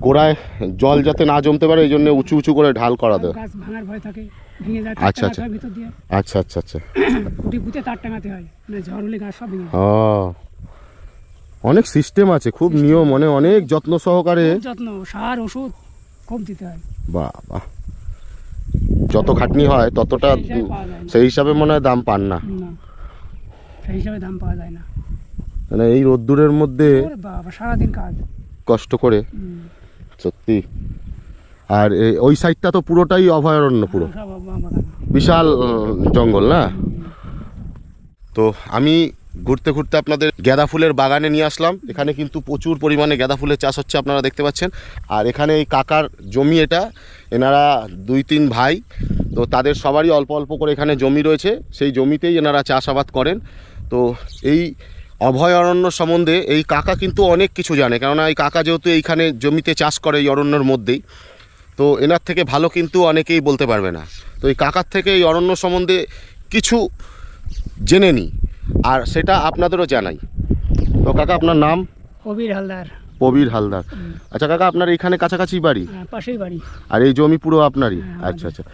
গোড়ায় জল যাতে না জমতে পারে এই জন্য উঁচু উঁচু করে ঢাল করা দেয়। আচ্ছা আচ্ছা আচ্ছা আচ্ছা আচ্ছা। ও, অনেক সিস্টেম আছে, খুব নিয়ম, মানে অনেক যত্ন সহকারে। যত্ন, সার ওষুধ খুব দিতে হয়। বাহ বাহ, যত খাটনি হয় ততটা সেই হিসাবে মনে হয় দাম পান না। সেই হিসাবে দাম পাওয়া যায় না, মানে এই রোদ্দুরের মধ্যে সারাদিন কাজ কষ্ট করে সত্যি। আর ওই সাইডটা তো পুরোটাই অভয়ারণ্য, পুরো বিশাল জঙ্গল না? তো আমি ঘুরতে ঘুরতে আপনাদের গাঁদা ফুলের বাগানে নিয়ে আসলাম। এখানে কিন্তু প্রচুর পরিমাণে গাঁদা ফুলের চাষ হচ্ছে, আপনারা দেখতে পাচ্ছেন। আর এখানে এই কাকার জমি এটা, এনারা 2-3 ভাই, তো তাদের সবারই অল্প অল্প করে এখানে জমি রয়েছে, সেই জমিতেই এনারা চাষাবাদ করেন। তো এই অভয়ারণ্য সম্বন্ধে এই কাকা কিন্তু অনেক কিছু জানে, কেননা এই কাকা যেহেতু এইখানে জমিতে চাষ করে এই অরণ্যের মধ্যেই, তো এনার থেকে ভালো কিন্তু অনেকেই বলতে পারবে না। তো এই কাকার থেকে এই অরণ্য সম্বন্ধে কিছু জেনে নিই, আর সেটা আপনাদেরও জানাই। তো কাকা, আপনার নাম? প্রবীর হালদার। প্রবীর হালদার। আচ্ছা কাকা, আপনার এখানে কাছাকাছি বাড়ি? পাশেই বাড়ি। আর এই জমি পুরো আপনারই? আচ্ছা আচ্ছা।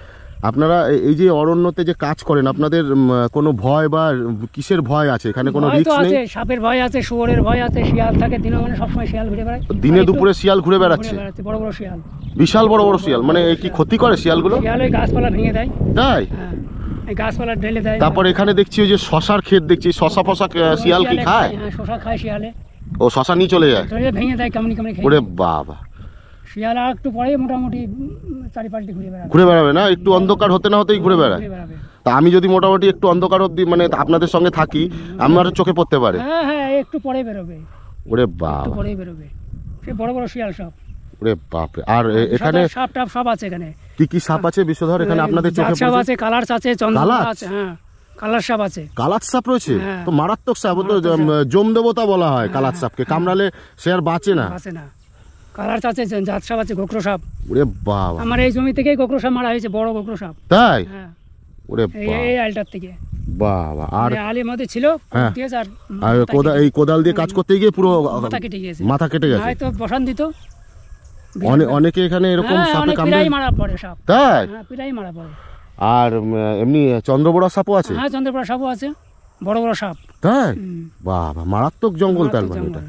আপনারা এই যে অরণ্যতে যে কাজ করেন, আপনাদের কোনো ভয় বা কিসের ভয় আছে? এখানে কোনো রিস্ক নেই? সাপের ভয় আছে, শুয়োরের ভয় আছে, শিয়াল থাকে দিনে, মানে সবসময় শিয়াল ঘুরে বেড়ায়। দিনে দুপুরে শিয়াল ঘুরে বেড়াচ্ছে? বড় বড় শিয়াল, বিশাল বড় বড় শিয়াল। মানে কি ক্ষতি করে শিয়ালগুলো? শিয়াল ওই গাছপালা ভেঙে দেয়। তাই? এই গাছপালা ঢেলে দেয়। তারপর এখানে দেখছি ওই যে শশার ক্ষেত দেখছি, শশা ফশা শিয়াল কি খায়? হ্যাঁ, শশা খায় শিয়ালে। ও, শশা নিয়ে চলে যায়? ভেঙে দেয়, কামড়ি কামড়ি খেয়ে। ওরে বাবা। শিয়াল আর একটু পরে মোটামুটি চারিপাশে ঘুরে বেড়াবে না? একটু অন্ধকার হতে না হতেই ঘুরে বেড়ায়? তা আমি যদি মোটামুটি একটু অন্ধকার অবধি মানে আপনাদের সঙ্গে থাকি, আমার চোখে পড়তে পারে? হ্যাঁ হ্যাঁ, একটু পরে বেরোবে। ওরে বাবা, পরে বেরোবে। সে বড় বড় শিয়াল সব। ওরে বাপ রে। আর এখানে সাপ টাপ সব আছে। এখানে কি কি সাপ আছে বিষধর এখানে আপনাদের চোখে? সাপ আছে, কালার আছে, চন্দ্রমা আছে। হ্যাঁ, কালার সাপ আছে। কালার সাপ রয়েছে? তো মারাত্মক সাপ, তো জম দেবতা বলা হয় কালার সাপকে, কামড়ালে সে আর বাঁচে না। কালার আছে, জাত সাপ আছে, গোকরো সাপ। ওরে বাবা, আমার এই জমি থেকেই গোকরো সাপ মারা হয়েছে, বড় গোকরো সাপ। তাই? হ্যাঁ। ওরে বাবা, এই আলটার থেকে। বাবা। আর আলের মধ্যে ছিল, আর এই কোদাল দিয়ে কাজ করতে গিয়ে পুরো মাথা কেটে গেছে। মাথা কেটে গেছে? হয়তো বসান দিত। অনেকে এখানে এরকম সাপে কামড়ে মারা পড়ে সাপ। তাই? হ্যাঁ, পিরাই মারা পড়ে। আর এমনি চন্দ্রবোড়া সাপও আছে? হ্যাঁ, চন্দ্রবোড়া সাপও আছে, বড় বড় সাপ। তাই? বাবা, মারাত্মক জঙ্গল তার মানে এটা।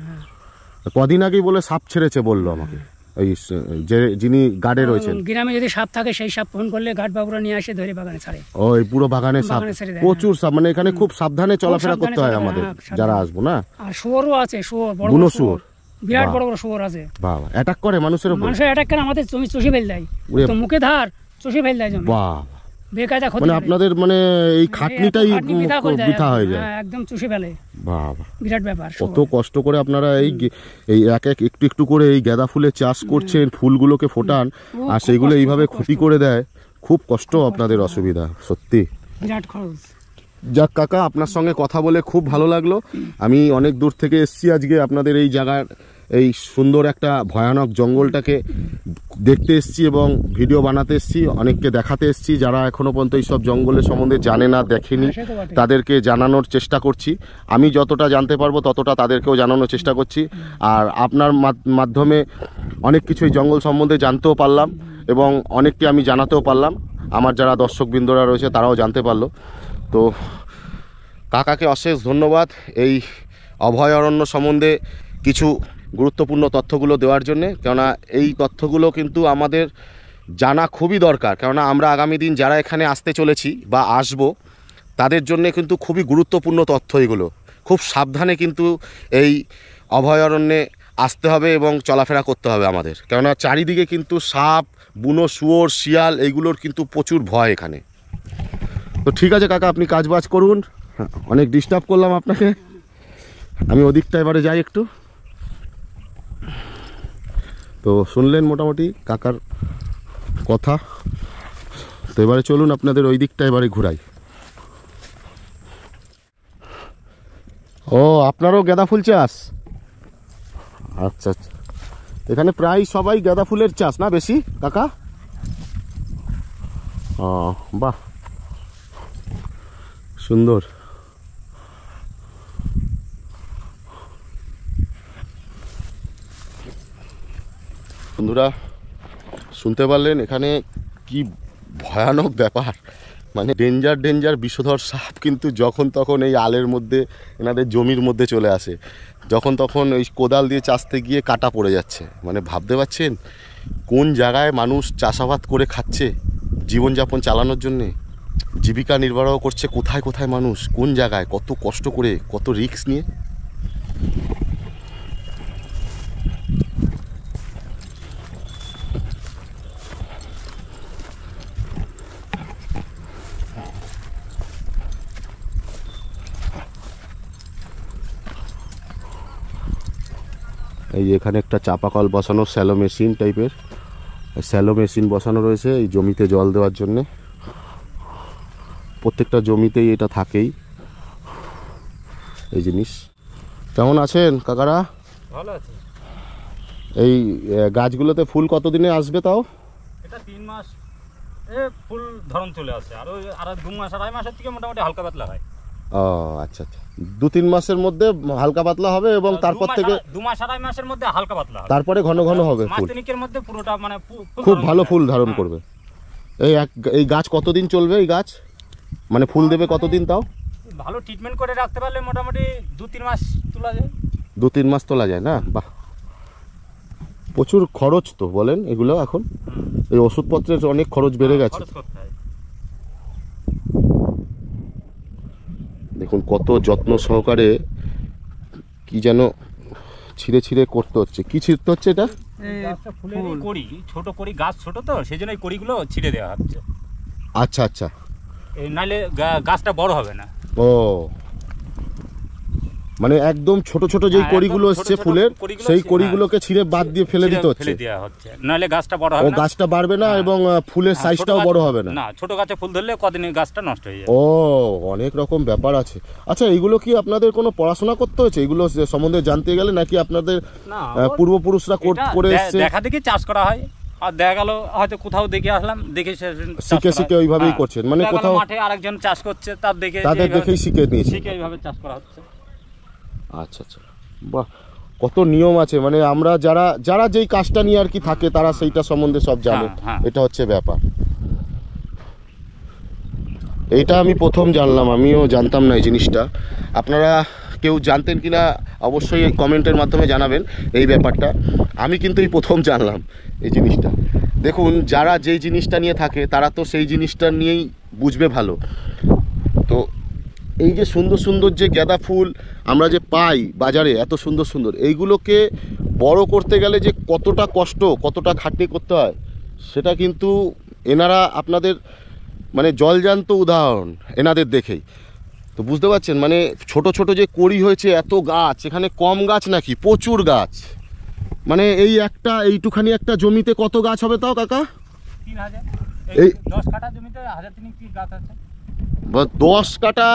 কদিন আগেই বলে সাপ ছেড়েছে বললো আমাকে, এই যে যিনি গার্ডে রয়েছেন। গ্রামে যদি সাপ থাকে, সেই সাপ ফোন করলে গার্ড বাবুরা নিয়ে আসে, ধরে বাগানে ছাড়ে। ওই পুরো বাগানে সাপ, প্রচুর সাপ। মানে এখানে খুব সাবধানে চলাফেরা করতে হয় আমাদের যারা আসবো না। আর শুয়োরও আছে, শুয়োর, বড় বড় শুয়োর, বিরাট বড় বড় শুয়োর আছে। বাবা, অ্যাটাক করে মানুষের উপর? মানুষের অ্যাটাক করে, আমাদের জমি চষে ফেল দেয়, তো মুখে ধার চষে ফেল দেয় জমি। বাবা, বেকায়দা ক্ষতি। মানে আপনাদের মানে এই খাটনিটাই বৃথা হয়ে যায়। একদম চষে ফেলে। বাবা, বিরাট ব্যাপার। কত কষ্ট করে আপনারা এই এক এক একটু একটু করে এই গাঁদা ফুলের চাষ করছেন, ফুলগুলোকে ফোটান, আর সেইগুলো এইভাবে ক্ষতি করে দেয়। খুব কষ্ট আপনাদের, অসুবিধা সত্যি, বিরাট খরচ। যাক কাকা, আপনার সঙ্গে কথা বলে খুব ভালো লাগলো। আমি অনেক দূর থেকে এসেছি আজকে আপনাদের এই জায়গার এই সুন্দর একটা ভয়ানক জঙ্গলটাকে দেখতে এসেছি এবং ভিডিও বানাতে এসেছি, অনেককে দেখাতে এসেছি যারা এখনো পর্যন্ত এইসব জঙ্গলের সম্বন্ধে জানে না, দেখেনি, তাদেরকে জানানোর চেষ্টা করছি। আমি যতটা জানতে পারবো ততটা তাদেরকেও জানানোর চেষ্টা করছি। আর আপনার মাধ্যমে অনেক কিছু এই জঙ্গল সম্বন্ধে জানতেও পারলাম এবং অনেককে আমি জানাতেও পারলাম। আমার যারা দর্শকবৃন্দরা রয়েছে তারাও জানতে পারলো। তো কাকাকে অশেষ ধন্যবাদ এই অভয়ারণ্য সম্বন্ধে কিছু গুরুত্বপূর্ণ তথ্যগুলো দেওয়ার জন্যে, কেননা এই তথ্যগুলো কিন্তু আমাদের জানা খুবই দরকার। কেননা আমরা আগামী দিন যারা এখানে আসতে চলেছি বা আসব, তাদের জন্যে কিন্তু খুবই গুরুত্বপূর্ণ তথ্য এগুলো। খুব সাবধানে কিন্তু এই অভয়ারণ্যে আসতে হবে এবং চলাফেরা করতে হবে আমাদের, কেননা চারিদিকে কিন্তু সাপ, বুনো শুয়োর, শিয়াল, এইগুলোর কিন্তু প্রচুর ভয় এখানে। তো ঠিক আছে কাকা, আপনি কাজ বাজ করুন, অনেক ডিস্টার্ব করলাম আপনাকে। আমি ওদিকটা এবারে যাই একটু। তো শুনলেন মোটামুটি কাকার কথা। তো এবারে চলুন আপনাদের ওই দিকটা এবারে ঘুরাই। ও, আপনারও গাঁদা ফুল চাষ? আচ্ছা আচ্ছা, এখানে প্রায় সবাই গাঁদা ফুলের চাষ না বেশি কাকা? ও বাহ, সুন্দর। বন্ধুরা শুনতে পারলেন এখানে কি ভয়ানক ব্যাপার, মানে ডেঞ্জার ডেঞ্জার বিষধর সাপ কিন্তু যখন তখন এই আলের মধ্যে, এনাদের জমির মধ্যে চলে আসে। যখন তখন ওই কোদাল দিয়ে চাষতে গিয়ে কাটা পড়ে যাচ্ছে। মানে ভাবতে পারছেন কোন জায়গায় মানুষ চাষাবাদ করে খাচ্ছে জীবনযাপন চালানোর জন্যে, জীবিকা নির্বাহ করছে, কোথায় কোথায় মানুষ কোন জায়গায় কত কষ্ট করে, কত রিস্ক নিয়ে। এই এখানে একটা চাপাকল বসানো, স্যালো মেশিন টাইপের স্যালো মেশিন বসানো রয়েছে এই জমিতে জল দেওয়ার জন্যে। প্রত্যেকটা জমিতেই এটা থাকেই এই জিনিস। কেমন আছেন কাকারা? ভালো আছে। এই গাছগুলোতে ফুল কতদিনে আসবে তাও? এটা 3 মাস ফুল ধরন চলে আসে, আর ওই আর 2 মাস 2.5 মাসের থেকে মোটামুটি হালকা পাতলা হয়। ও আচ্ছা আচ্ছা, 2-3 মাসের মধ্যে হালকা পাতলা হবে এবং তারপর থেকে 2 মাস 2.5 মাসের মধ্যে হালকা পাতলা হবে, তারপরে ঘন ঘন হবে মাস ফুল। 3 মধ্যে পুরোটা মানে খুব ভালো ফুল ধারণ করবে। এই গাছ কতদিন চলবে? এই গাছ মানে ফুল দেবে কতদিন তাও? ভালো ট্রিটমেন্ট করে রাখতে পারলে মোটামুটি 2-3 মাস তোলা যায়। 2-3 মাস তোলা যায় না? বাহ, প্রচুর খরচ তো বলেন এগুলো এখন। এই ওষুধপত্রের অনেক খরচ বেড়ে গেছে। খরচ করতে হয়। দেখুন কত যত্ন সহকারে কি যেন ছিঁড়ে ছিঁড়ে করতে হচ্ছে। কি ছিঁড়তে হচ্ছে এটা? গাছটা ফুলেরই কড়ি, ছোট কড়ি, গাছ ছোট তো সেই জন্য এই কড়িগুলো ছিঁড়ে দেওয়া হচ্ছে। আচ্ছা আচ্ছা, এই নাইলে গাছটা বড় হবে না। ও মানে একদম ছোট ছোট যেই কড়িগুলো একদম ছোট এসছে ছোট ফুলের, কড়িগুলো সেই কড়িগুলোকে ছিঁড়ে বাদ দিয়ে ফেলে দিতে হচ্ছে। ফেলে দেওয়া হচ্ছে, নাহলে গাছটা বড় ও হবে না। গাছটা বাড়বে না এবং ফুলের হ্যাঁ, সাইজটাও ছোট বড় গাছ- হবে না। না, ছোট গাছে ফুল ধরলে কদিনে গাছটা নষ্ট হয়ে যায়। ও, অনেক রকম ব্যাপার আছে। আচ্ছা, এগুলো কি আপনাদের কোনো পড়াশোনা করতে হয়েছে এগুলো সম্বন্ধে জানতে গেলে, নাকি আপনাদের না, পূর্বপুরুষরা করে এসছে? দেখা দেখি চাষ করা হয়, আর দেখা গেল হয়তো কোথাও দেখে আসলাম, দেখে শিখে শিখে ওইভাবেই করছেন, মানে কোথাও মাঠে আরেকজন চাষ করছে তার দেখে তাদের দেখেই শিখে নিয়েছে। শিখে এইভাবে চাষ করা হচ্ছে। আচ্ছা আচ্ছা, বাহ, কত নিয়ম আছে। মানে আমরা যারা যারা যেই কাজটা নিয়ে আর কি থাকে তারা সেইটা সম্বন্ধে সব জানে। হ্যাঁ। এটা হচ্ছে ব্যাপার। এইটা আমি প্রথম জানলাম, আমিও জানতাম না এই জিনিসটা। আপনারা কেউ জানতেন কিনা অবশ্যই কমেন্টের মাধ্যমে জানাবেন এই ব্যাপারটা। আমি কিন্তু এই প্রথম জানলাম এই জিনিসটা। দেখুন, যারা যেই জিনিসটা নিয়ে থাকে তারা তো সেই জিনিসটা নিয়েই বুঝবে ভালো। তো এই যে সুন্দর সুন্দর যে গাঁদা ফুল আমরা যে পাই বাজারে, এত সুন্দর সুন্দর, এইগুলোকে বড় করতে গেলে যে কতটা কষ্ট, কতটা খাটনি করতে হয়, সেটা কিন্তু এনারা আপনাদের মানে জলজান্ত উদাহরণ এনাদের দেখেই তো বুঝতে পারছেন। মানে ছোট ছোট যে কড়ি হয়েছে, এত গাছ, এখানে কম গাছ নাকি, প্রচুর গাছ। মানে এইটুখানি একটা জমিতে কত গাছ হবে তাও কাকা? 3000, এই 10 কাঠা জমিতে 1000 কি গাছ আছে। 10 কাঠা,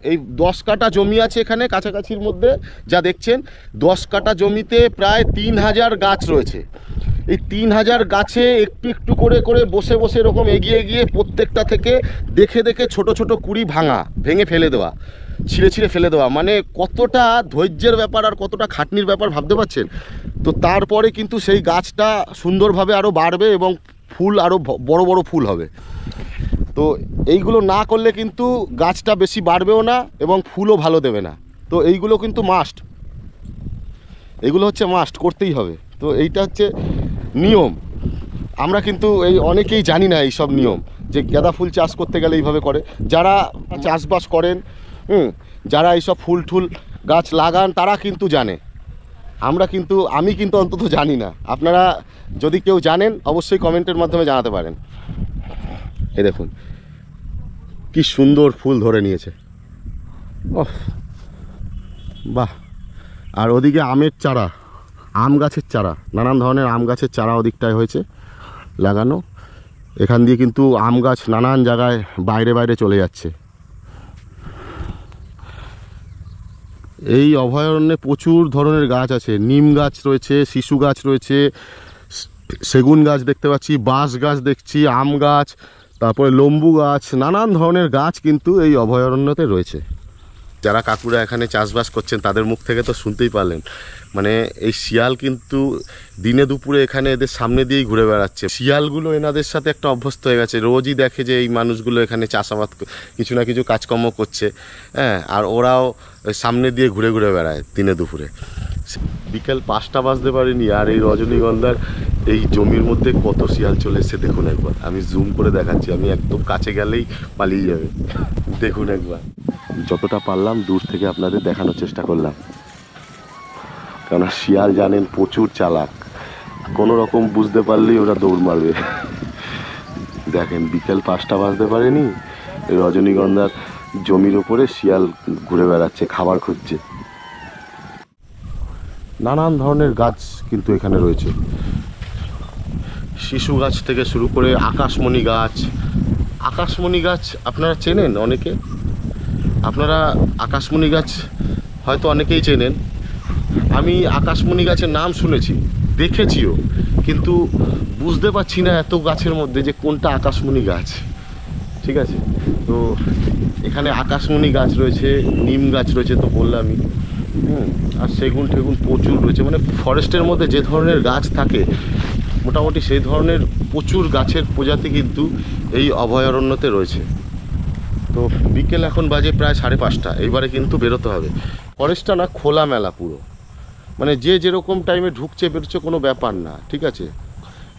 এই 10 কাঠা জমি আছে এখানে কাছাকাছির মধ্যে যা দেখছেন। 10 কাঠা জমিতে প্রায় 3000 গাছ রয়েছে। এই 3000 গাছে একটু একটু করে করে বসে বসে এরকম এগিয়ে গিয়ে প্রত্যেকটা থেকে দেখে দেখে ছোট ছোট কুড়ি ভেঙে ফেলে দেওয়া, ছিঁড়ে ছিঁড়ে ফেলে দেওয়া। মানে কতটা ধৈর্যের ব্যাপার আর কতটা খাটনির ব্যাপার ভাবতে পারছেন তো। তারপরে কিন্তু সেই গাছটা সুন্দরভাবে আরও বাড়বে এবং ফুল আরও বড় বড় ফুল হবে। তো এইগুলো না করলে কিন্তু গাছটা বেশি বাড়বেও না এবং ফুলও ভালো দেবে না। তো এইগুলো কিন্তু মাস্ট, এগুলো হচ্ছে মাস্ট, করতেই হবে। তো এইটা হচ্ছে নিয়ম। আমরা কিন্তু এই অনেকেই জানি না এইসব নিয়ম, যে গাঁদা ফুল চাষ করতে গেলে এইভাবে করে। যারা চাষবাস করেন, যারা এইসব ফুল টুল গাছ লাগান, তারা কিন্তু জানে। আমি কিন্তু অন্তত জানি না। আপনারা যদি কেউ জানেন অবশ্যই কমেন্টের মাধ্যমে জানাতে পারেন। এই দেখুন কি সুন্দর ফুল ধরে নিয়েছে। ওহ, বাহ, আর ওদিকে আমের চারা, আম গাছের চারা, নানান ধরনের আম গাছের চারা ওদিকটায় হয়েছে লাগানো। এখান দিয়ে কিন্তু আম গাছ নানান জায়গায় বাইরে বাইরে চলে যাচ্ছে। এই অভয়ারণ্যে প্রচুর ধরনের গাছ আছে, নিম গাছ রয়েছে, শিশু গাছ রয়েছে, সেগুন গাছ দেখতে পাচ্ছি, বাঁশ গাছ দেখছি, আম গাছ, তারপরে লম্বু গাছ, নানান ধরনের গাছ কিন্তু এই অভয়ারণ্যতে রয়েছে। যারা কাকুরা এখানে চাষবাস করছেন তাদের মুখ থেকে তো শুনতেই পারলেন, মানে এই শিয়াল কিন্তু দিনে দুপুরে এখানে এদের সামনে দিয়েই ঘুরে বেড়াচ্ছে। শিয়ালগুলো এনাদের সাথে একটা অভ্যস্ত হয়ে গেছে, রোজই দেখে যে এই মানুষগুলো এখানে চাষাবাদ কিছু না কিছু কাজকর্ম করছে, হ্যাঁ, আর ওরাও সামনে দিয়ে ঘুরে ঘুরে বেড়ায় দিনে দুপুরে। বিকেল 5টা বাজতে পারেনি আর এই রজনীগন্ধার এই জমির মধ্যে কত শিয়াল চলে এসছে দেখুন একবার। আমি জুম করে দেখাচ্ছি, আমি একদম কাছে গেলেই পালিয়ে যাবে। দেখুন একবার, যতটা পারলাম দূর থেকে আপনাদের দেখানোর চেষ্টা করলাম, কেননা শিয়াল জানেন প্রচুর চালাক, কোনো রকম বুঝতে পারলেই ওরা দৌড় মারবে। দেখেন বিকেল 5টা বাজতে পারেনি, রজনীগন্ধার জমির ওপরে শিয়াল ঘুরে বেড়াচ্ছে, খাবার খুঁজছে। নানান ধরনের গাছ কিন্তু এখানে রয়েছে, শিশু গাছ থেকে শুরু করে আকাশমণি গাছ। আকাশমণি গাছ আপনারা চেনেন অনেকে, আপনারা আকাশমণি গাছ হয়তো অনেকেই চেনেন। আমি আকাশমণি গাছের নাম শুনেছি, দেখেছিও, কিন্তু বুঝতে পারছি না এত গাছের মধ্যে যে কোনটা আকাশমণি গাছ। ঠিক আছে, তো এখানে আকাশমণি গাছ রয়েছে, নিম গাছ রয়েছে তো বললামই, আর সেগুন টেগুন প্রচুর রয়েছে। মানে ফরেস্টের মধ্যে যে ধরনের গাছ থাকে মোটামুটি সেই ধরনের প্রচুর গাছের প্রজাতি কিন্তু এই অভয়ারণ্যতে রয়েছে। তো বিকেল এখন বাজে প্রায় 5:30, এইবারে কিন্তু বেরোতে হবে। ফরেস্টটা না খোলামেলা পুরো, মানে যে যেরকম টাইমে ঢুকছে বেরোচ্ছে কোনো ব্যাপার না, ঠিক আছে,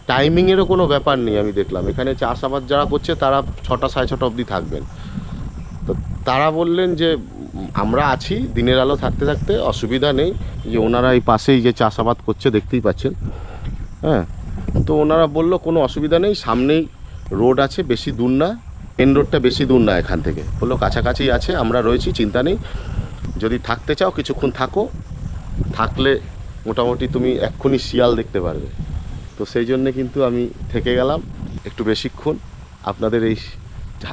টাইমিংয়েরও কোনো ব্যাপার নেই। আমি দেখলাম এখানে চাষাবাদ যারা করছে তারা 6টা 6:30 অবধি থাকবেন। তো তারা বললেন যে আমরা আছি, দিনের আলো থাকতে থাকতে অসুবিধা নেই, যে ওনারা এই পাশেই যে চাষাবাদ করছে দেখতেই পাচ্ছেন, হ্যাঁ, তো ওনারা বললো কোনো অসুবিধা নেই, সামনেই রোড আছে, বেশি দূর না, মেন রোডটা বেশি দূর না এখান থেকে, বললো কাছাকাছি আছে, আমরা রয়েছি, চিন্তা নেই, যদি থাকতে চাও কিছুক্ষণ থাকো, থাকলে মোটামুটি তুমি এক্ষুনি শিয়াল দেখতে পারবে। তো সেই জন্যে কিন্তু আমি থেকে গেলাম একটু বেশিক্ষণ, আপনাদের এই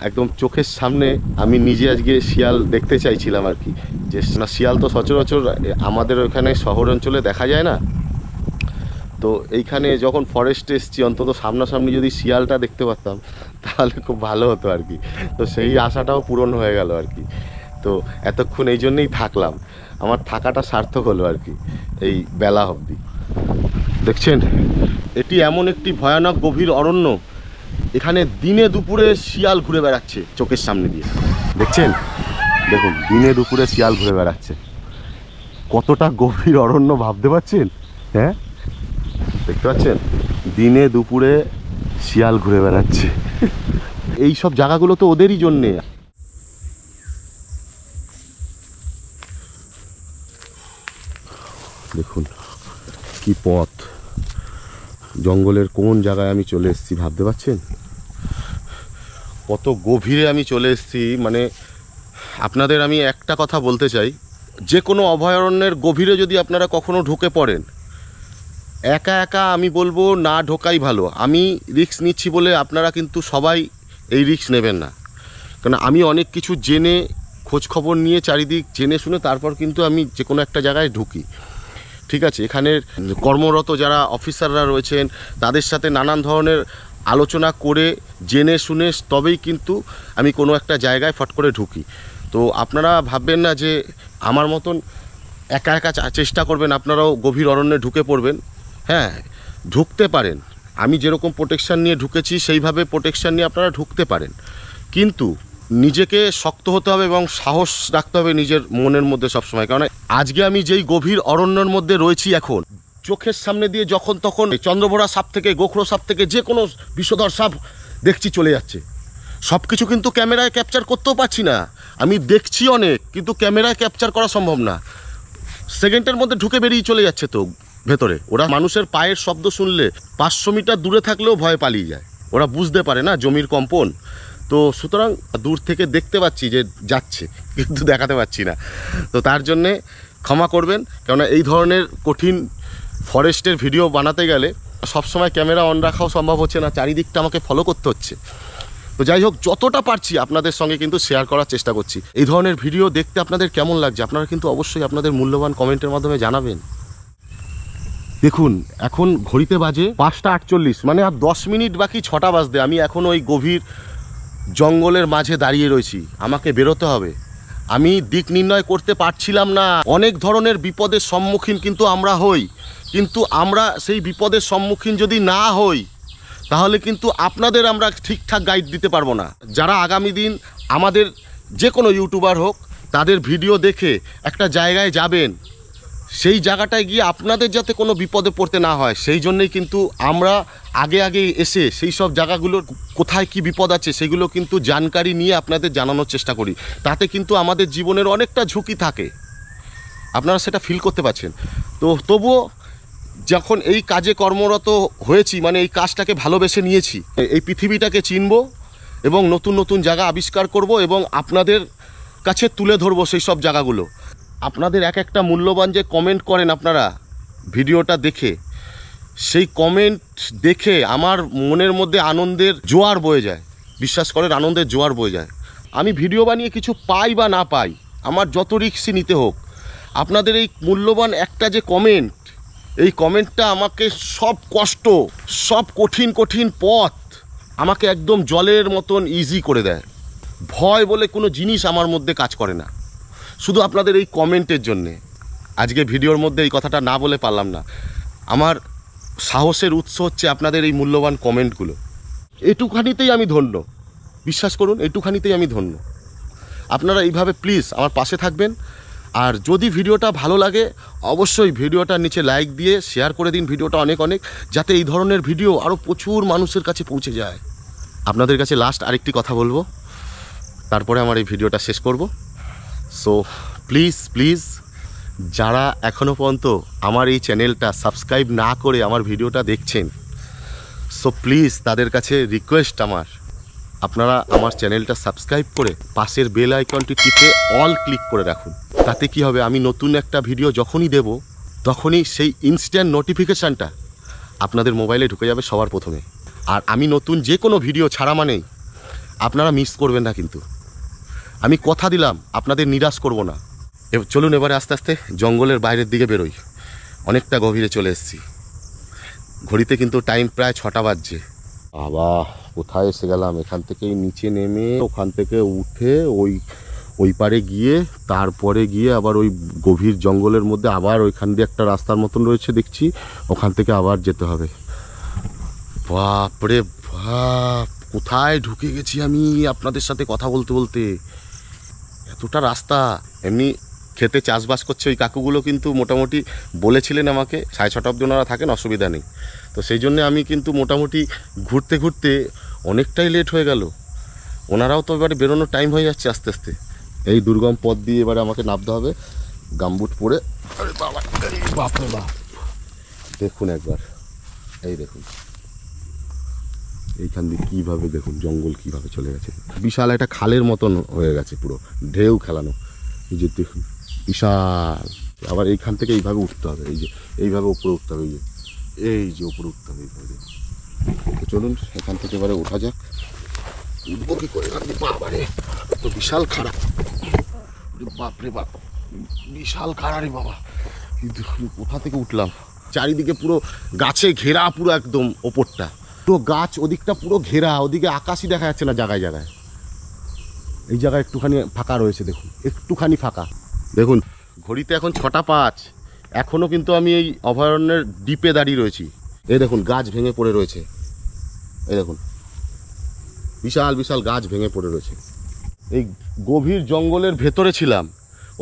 একদম চোখের সামনে আমি নিজে আজকে শিয়াল দেখতে চাইছিলাম আর কি, যে না শিয়াল তো সচরাচর আমাদের ওখানে শহর অঞ্চলে দেখা যায় না, তো এইখানে যখন ফরেস্টে এসেছি অন্তত সামনাসামনি যদি শিয়ালটা দেখতে পারতাম তাহলে খুব ভালো হতো আর কি। তো সেই আশাটাও পূরণ হয়ে গেল আর কি। তো এতক্ষণ এই জন্যেই থাকলাম, আমার থাকাটা সার্থক হলো আর কি এই বেলা অবধি। দেখছেন এটি এমন একটি ভয়ানক গভীর অরণ্য, এখানে দিনে দুপুরে শিয়াল ঘুরে বেড়াচ্ছে চোখের সামনে দিয়ে, দেখছেন, দেখুন দিনে দুপুরে শিয়াল ঘুরে বেড়াচ্ছে, কতটা গভীর অরণ্য ভাবতে পারছেন? হ্যাঁ, দেখতে পাচ্ছেন দিনে দুপুরে শিয়াল ঘুরে বেড়াচ্ছে। এই সব জায়গাগুলো তো ওদেরই জন্যে। দেখুন কি পথ, জঙ্গলের কোন জায়গায় আমি চলে এসেছি ভাবতে পারছেন? কত গভীরে আমি চলে এসেছি। মানে আপনাদের আমি একটা কথা বলতে চাই, যে কোনো অভয়ারণ্যের গভীরে যদি আপনারা কখনো ঢুকে পড়েন, একা একা আমি বলবো না ঢোকাই ভালো। আমি রিস্ক নিচ্ছি বলে আপনারা কিন্তু সবাই এই রিস্ক নেবেন না, কারণ আমি অনেক কিছু জেনে খোঁজ খবর নিয়ে চারিদিক জেনে শুনে তারপর কিন্তু আমি যে কোনো একটা জায়গায় ঢুকি, ঠিক আছে। এখানের কর্মরত যারা অফিসাররা রয়েছেন তাদের সাথে নানান ধরনের আলোচনা করে জেনে শুনে তবেই কিন্তু আমি কোনো একটা জায়গায় ফট করে ঢুকি। তো আপনারা ভাববেন না যে আমার মতন একা একা চেষ্টা করবেন আপনারাও গভীর অরণ্যে ঢুকে পড়বেন। হ্যাঁ, ঢুকতে পারেন, আমি যেরকম প্রোটেকশান নিয়ে ঢুকেছি সেইভাবে প্রোটেকশান নিয়ে আপনারা ঢুকতে পারেন, কিন্তু নিজেকে শক্ত হতে হবে এবং সাহস রাখতে হবে নিজের মনের মধ্যে সবসময়। কারণ আজকে আমি যেই গভীর অরণ্যের মধ্যে রয়েছি এখন, চোখের সামনে দিয়ে যখন তখন চন্দ্রভোড়া সাপ থেকে গোখরো সাপ থেকে যে কোনো বিষধর সাপ দেখছি চলে যাচ্ছে। সব কিছু কিন্তু ক্যামেরায় ক্যাপচার করতেও পারছি না, আমি দেখছি অনেক, কিন্তু ক্যামেরায় ক্যাপচার করা সম্ভব না। সেকেন্ডের মধ্যে ঢুকে বেরিয়ে চলে যাচ্ছে তো ভেতরে। ওরা মানুষের পায়ের শব্দ শুনলে 500 মিটার দূরে থাকলেও ভয় পালিয়ে যায়, ওরা বুঝতে পারে না জমির কম্পন। তো সুতরাং দূর থেকে দেখতে পাচ্ছি যে যাচ্ছে, কিন্তু দেখাতে পাচ্ছি না। তো তার জন্যে ক্ষমা করবেন, কেননা এই ধরনের কঠিন ফরেস্টের ভিডিও বানাতে গেলে সবসময় ক্যামেরা অন রাখাও সম্ভব হচ্ছে না, চারিদিকটা আমাকে ফলো করতে হচ্ছে। তো যাই হোক, যতটা পারছি আপনাদের সঙ্গে কিন্তু শেয়ার করার চেষ্টা করছি। এই ধরনের ভিডিও দেখতে আপনাদের কেমন লাগছে আপনারা কিন্তু অবশ্যই আপনাদের মূল্যবান কমেন্টের মাধ্যমে জানাবেন। দেখুন এখন ঘড়িতে বাজে 5টা 48, মানে আর 10 মিনিট বাকি 6টা বাজতে। আমি এখন ওই গভীর জঙ্গলের মাঝে দাঁড়িয়ে রয়েছি, আমাকে বেরোতে হবে। আমি দিক নির্ণয় করতে পারছিলাম না। অনেক ধরনের বিপদের সম্মুখীন কিন্তু আমরা হই, কিন্তু আমরা সেই বিপদের সম্মুখীন যদি না হই তাহলে কিন্তু আপনাদের আমরা ঠিকঠাক গাইড দিতে পারবো না। যারা আগামী দিন আমাদের যে কোনো ইউটিউবার হোক তাদের ভিডিও দেখে একটা জায়গায় যাবেন, সেই জায়গাটায় গিয়ে আপনাদের যাতে কোনো বিপদে পড়তে না হয় সেই জন্যই কিন্তু আমরা আগে আগে এসে সেই সব জায়গাগুলোর কোথায় কি বিপদ আছে সেগুলো কিন্তু জানকারি নিয়ে আপনাদের জানানোর চেষ্টা করি। তাতে কিন্তু আমাদের জীবনের অনেকটা ঝুঁকি থাকে, আপনারা সেটা ফিল করতে পারছেন। তো তবুও যখন এই কাজে কর্মরত হয়েছি, মানে এই কাজটাকে ভালোবেসে নিয়েছি, এই পৃথিবীটাকে চিনব এবং নতুন নতুন জায়গা আবিষ্কার করব এবং আপনাদের কাছে তুলে ধরবো সেই সব জায়গাগুলো। আপনাদের এক একটা মূল্যবান যে কমেন্ট করেন আপনারা ভিডিওটা দেখে, সেই কমেন্ট দেখে আমার মনের মধ্যে আনন্দের জোয়ার বয়ে যায়। বিশ্বাস করেন, আনন্দের জোয়ার বয়ে যায়। আমি ভিডিও বানিয়ে কিছু পাই বা না পাই, আমার যত রিস্কই নিতে হোক, আপনাদের এই মূল্যবান একটা যে কমেন্ট, এই কমেন্টটা আমাকে সব কষ্ট, সব কঠিন কঠিন পথ আমাকে একদম জলের মতন ইজি করে দেয়। ভয় বলে কোনো জিনিস আমার মধ্যে কাজ করে না, শুধু আপনাদের এই কমেন্টের জন্যে। আজকে ভিডিওর মধ্যে এই কথাটা না বলে পারলাম না। আমার সাহসের উৎস হচ্ছে আপনাদের এই মূল্যবান কমেন্টগুলো। এটুখানিতেই আমি ধন্য, বিশ্বাস করুন, এটুখানিতেই আমি ধন্য। আপনারা এইভাবে প্লিজ আমার পাশে থাকবেন। আর যদি ভিডিওটা ভালো লাগে অবশ্যই ভিডিওটার নিচে লাইক দিয়ে শেয়ার করে দিন ভিডিওটা অনেক অনেক, যাতে এই ধরনের ভিডিও আরও প্রচুর মানুষের কাছে পৌঁছে যায়। আপনাদের কাছে লাস্ট আরেকটি কথা বলবো, তারপরে আমার এই ভিডিওটা শেষ করব। সো প্লিজ যারা এখনও পর্যন্ত আমার এই চ্যানেলটা সাবস্ক্রাইব না করে আমার ভিডিওটা দেখছেন, সো প্লিজ তাদের কাছে রিকোয়েস্ট আমার, আপনারা আমার চ্যানেলটা সাবস্ক্রাইব করে পাশের বেল আইকনটি টিপে অল ক্লিক করে রাখুন। তাতে কি হবে, আমি নতুন একটা ভিডিও যখনই দেব তখনই সেই ইনস্ট্যান্ট নোটিফিকেশানটা আপনাদের মোবাইলে ঢুকে যাবে সবার প্রথমে। আর আমি নতুন যে কোনো ভিডিও ছাড়া মানেই আপনারা মিস করবেন না, কিন্তু আমি কথা দিলাম আপনাদের নিরাশ করব না। চলুন এবারে আস্তে আস্তে জঙ্গলের বাইরের দিকে বেরোই। অনেকটা গভীরে চলে এসেছি, ঘড়িতে কিন্তু টাইম প্রায় 6টা বাজছে। আবার কোথায় এসে গেলাম, এখান থেকেই নিচে নেমে ওখান থেকে উঠে ওই পারে গিয়ে তারপরে গিয়ে আবার ওই গভীর জঙ্গলের মধ্যে আবার ওইখান দিয়ে একটা রাস্তার মতন রয়েছে দেখছি, ওখান থেকে আবার যেতে হবে। বাপরে বাপ, কোথায় ঢুকে গেছি আমি আপনাদের সাথে কথা বলতে বলতে। এতটা রাস্তা। এমনি খেতে চাষবাস করছে ওই কাকুগুলো কিন্তু মোটামুটি বলেছিলেন আমাকে 6:30 অবধি ওনারা থাকেন, অসুবিধা নেই। তো সেই জন্যে আমি কিন্তু মোটামুটি ঘুরতে ঘুরতে অনেকটাই লেট হয়ে গেল। ওনারাও তো এবারে বেরোনোর টাইম হয়ে যাচ্ছে আস্তে আস্তে। এই দুর্গম পথ দিয়ে এবারে আমাকে নামতে হবে গামবুট পরে। আরে বাবা, বাপরে বাপ, দেখুন একবার, এই দেখুন এইখান দিয়ে কীভাবে, দেখুন জঙ্গল কীভাবে চলে গেছে। বিশাল একটা খালের মতন হয়ে গেছে, পুরো ঢেউ খেলানো। এই যে দেখুন বিশাল। আবার এইখান থেকে এইভাবে উঠতে হবে, এই যে এইভাবে উপরে উঠতে হবে, এই যে উপরে উঠতে হবে এইভাবে। তো চলুন এখান থেকে এবারে ওঠা যাক। উঠবো কী করে, বাবারে তো বিশাল খাড়া, বাপরে বাপ বিশাল খাড়া রে বাবা। কিন্তু কোথা থেকে উঠলাম, চারিদিকে পুরো গাছে ঘেরা, পুরো একদম ওপরটা পুরো গাছ, ওদিকটা পুরো ঘেরা, ওদিকে আকাশই দেখা যাচ্ছে না জায়গায় জায়গায়। এই জায়গায় একটুখানি ফাঁকা রয়েছে, দেখুন একটুখানি ফাঁকা। দেখুন ঘড়িতে এখন 6টা 5, এখনও কিন্তু আমি এই অভয়ারণ্যের ডিপে দাঁড়িয়ে রয়েছি। এই দেখুন গাছ ভেঙে পড়ে রয়েছে, এই দেখুন বিশাল বিশাল গাছ ভেঙে পড়ে রয়েছে। এই গভীর জঙ্গলের ভেতরে ছিলাম,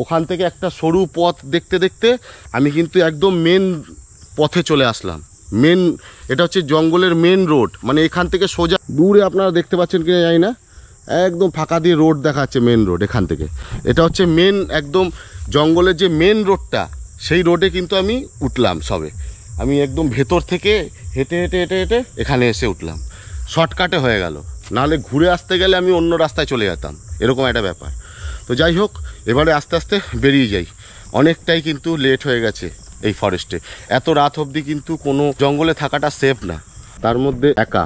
ওখান থেকে একটা সরু পথ দেখতে দেখতে আমি কিন্তু একদম মেন পথে চলে আসলাম। এটা হচ্ছে জঙ্গলের মেন রোড, মানে এখান থেকে সোজা দূরে আপনারা দেখতে পাচ্ছেন কিনা জানি না, একদম ফাঁকা দিয়ে রোড দেখা যাচ্ছে, মেন রোড এখান থেকে। এটা হচ্ছে মেন একদম জঙ্গলের যে মেন রোডটা, সেই রোডে কিন্তু আমি উঠলাম সবে। আমি একদম ভেতর থেকে হেঁটে হেঁটে হেঁটে হেঁটে এখানে এসে উঠলাম, শর্টকাটে হয়ে গেল, নাহলে ঘুরে আসতে গেলে আমি অন্য রাস্তায় চলে যেতাম, এরকম একটা ব্যাপার। তো যাই হোক, এবারে আস্তে আস্তে বেরিয়ে যাই। অনেকটাই কিন্তু লেট হয়ে গেছে এই ফরেস্টে। এত রাত অবধি কিন্তু কোনো জঙ্গলে থাকাটা সেফ না, তার মধ্যে একা।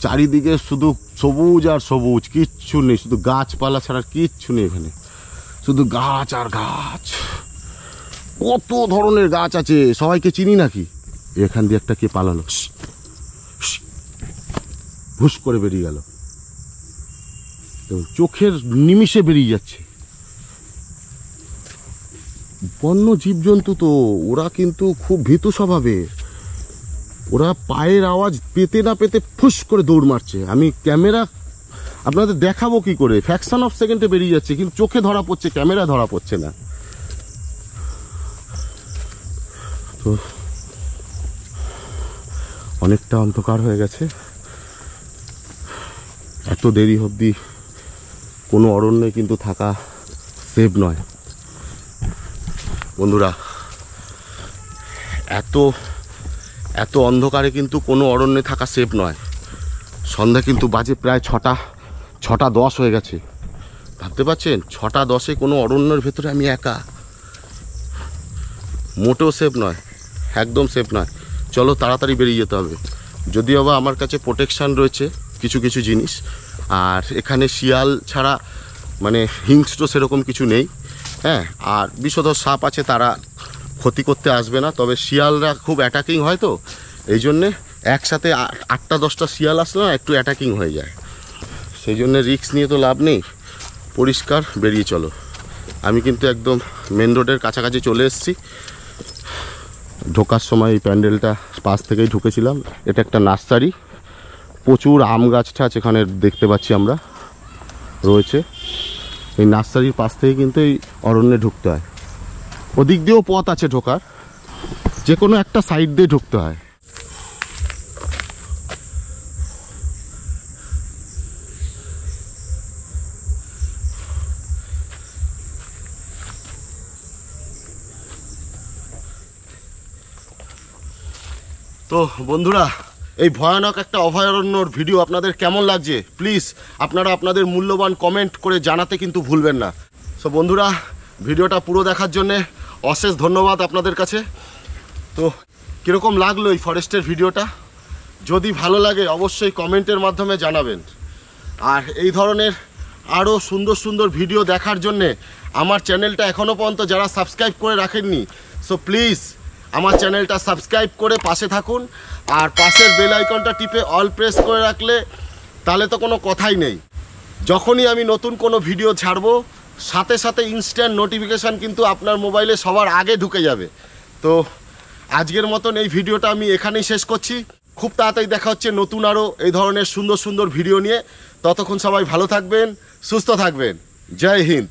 চারিদিকে শুধু সবুজ আর সবুজ, কিচ্ছু নেই, শুধু গাছপালা ছাড়া কিচ্ছু নেই এখানে, শুধু গাছ আর গাছ। কত ধরনের গাছ আছে, সবাইকে চিনি নাকি? এখান দিয়ে একটা কে পালালো, হুস করে বেরিয়ে গেল, চোখের নিমিষে বেরিয়ে যাচ্ছে। বন্য জীবজন্তু তো, ওরা কিন্তু খুব ভীতু স্বভাবের। ওরা পায়ের আওয়াজ পেতে না পেতে ফুস করে দৌড় মারছে। আমি ক্যামেরা আপনাদের দেখাবো কি করে, ফ্র্যাকশন অফ সেকেন্ডে বেরিয়ে যাচ্ছে, কিন্তু চোখে ধরা পড়ছে, ক্যামেরা ধরা পড়ছে না। তো অনেকটা অন্ধকার হয়ে গেছে, এত দেরি অবধি কোনো অরণ্যে কিন্তু থাকা সেফ নয় বন্ধুরা। এত এত অন্ধকারে কিন্তু কোনো অরণ্যে থাকা সেফ নয়। সন্ধ্যা কিন্তু বাজে প্রায় 6টা 10 হয়ে গেছে। ভাবতে পারছেন, 6টা 10-এ কোনো অরণ্যের ভেতরে আমি একা, মোটেও সেফ নয়, একদম সেফ নয়। চলো তাড়াতাড়ি বেরিয়ে যেতে হবে। যদিও বা আমার কাছে প্রোটেকশান রয়েছে কিছু কিছু জিনিস, আর এখানে শিয়াল ছাড়া মানে হিংস্র সেরকম কিছু নেই। হ্যাঁ, আর বিষধর সাপ আছে, তারা ক্ষতি করতে আসবে না, তবে শিয়ালরা খুব অ্যাটাকিং হয়, তো এই জন্যে একসাথে 8টা 10টা শিয়াল আসলে না একটু অ্যাটাকিং হয়ে যায়, সেই জন্যে রিস্ক নিয়ে তো লাভ নেই। পরিষ্কার বেরিয়ে চলো। আমি কিন্তু একদম মেন রোডের কাছাকাছি চলে এসেছি। ঢোকার সময় এই প্যান্ডেলটা পাশ থেকেই ঢুকেছিলাম। এটা একটা নার্সারি, প্রচুর আম গাছ টাছ এখানে দেখতে পাচ্ছি আমরা রয়েছে। এই নার্সারির পাশ থেকে কিন্তু এই অরণ্যে ঢুকতে হয়। ওদিক দিয়েও পথ আছে ঢোকার, যে কোনো একটা সাইড দিয়ে ঢুকতে হয়। তো বন্ধুরা, এই ভয়ানক একটা অভয়ারণ্যর ভিডিও আপনাদের কেমন লাগছে প্লিজ আপনারা আপনাদের মূল্যবান কমেন্ট করে জানাতে কিন্তু ভুলবেন না। সো বন্ধুরা, ভিডিওটা পুরো দেখার জন্যে অশেষ ধন্যবাদ আপনাদের কাছে। তো কীরকম লাগলো এই ফরেস্টের ভিডিওটা? যদি ভালো লাগে অবশ্যই কমেন্টের মাধ্যমে জানাবেন। আর এই ধরনের আরও সুন্দর সুন্দর ভিডিও দেখার জন্যে আমার চ্যানেলটা এখনও পর্যন্ত যারা সাবস্ক্রাইব করে রাখেননি, সো প্লিজ আমার চ্যানেলটা সাবস্ক্রাইব করে পাশে থাকুন। আর পাশের বেল আইকনটা টিপে অল প্রেস করে রাখলে তাহলে তো কোনো কথাই নেই। যখনই আমি নতুন কোনো ভিডিও ছাড়বো সাথে সাথে ইনস্ট্যান্ট নোটিফিকেশান কিন্তু আপনার মোবাইলে সবার আগে ঢুকে যাবে। তো আজকের মতন এই ভিডিওটা আমি এখানেই শেষ করছি। খুব তাড়াতাড়ি দেখা হচ্ছে নতুন আরও এই ধরনের সুন্দর সুন্দর ভিডিও নিয়ে। ততক্ষণ সবাই ভালো থাকবেন, সুস্থ থাকবেন। জয় হিন্দ।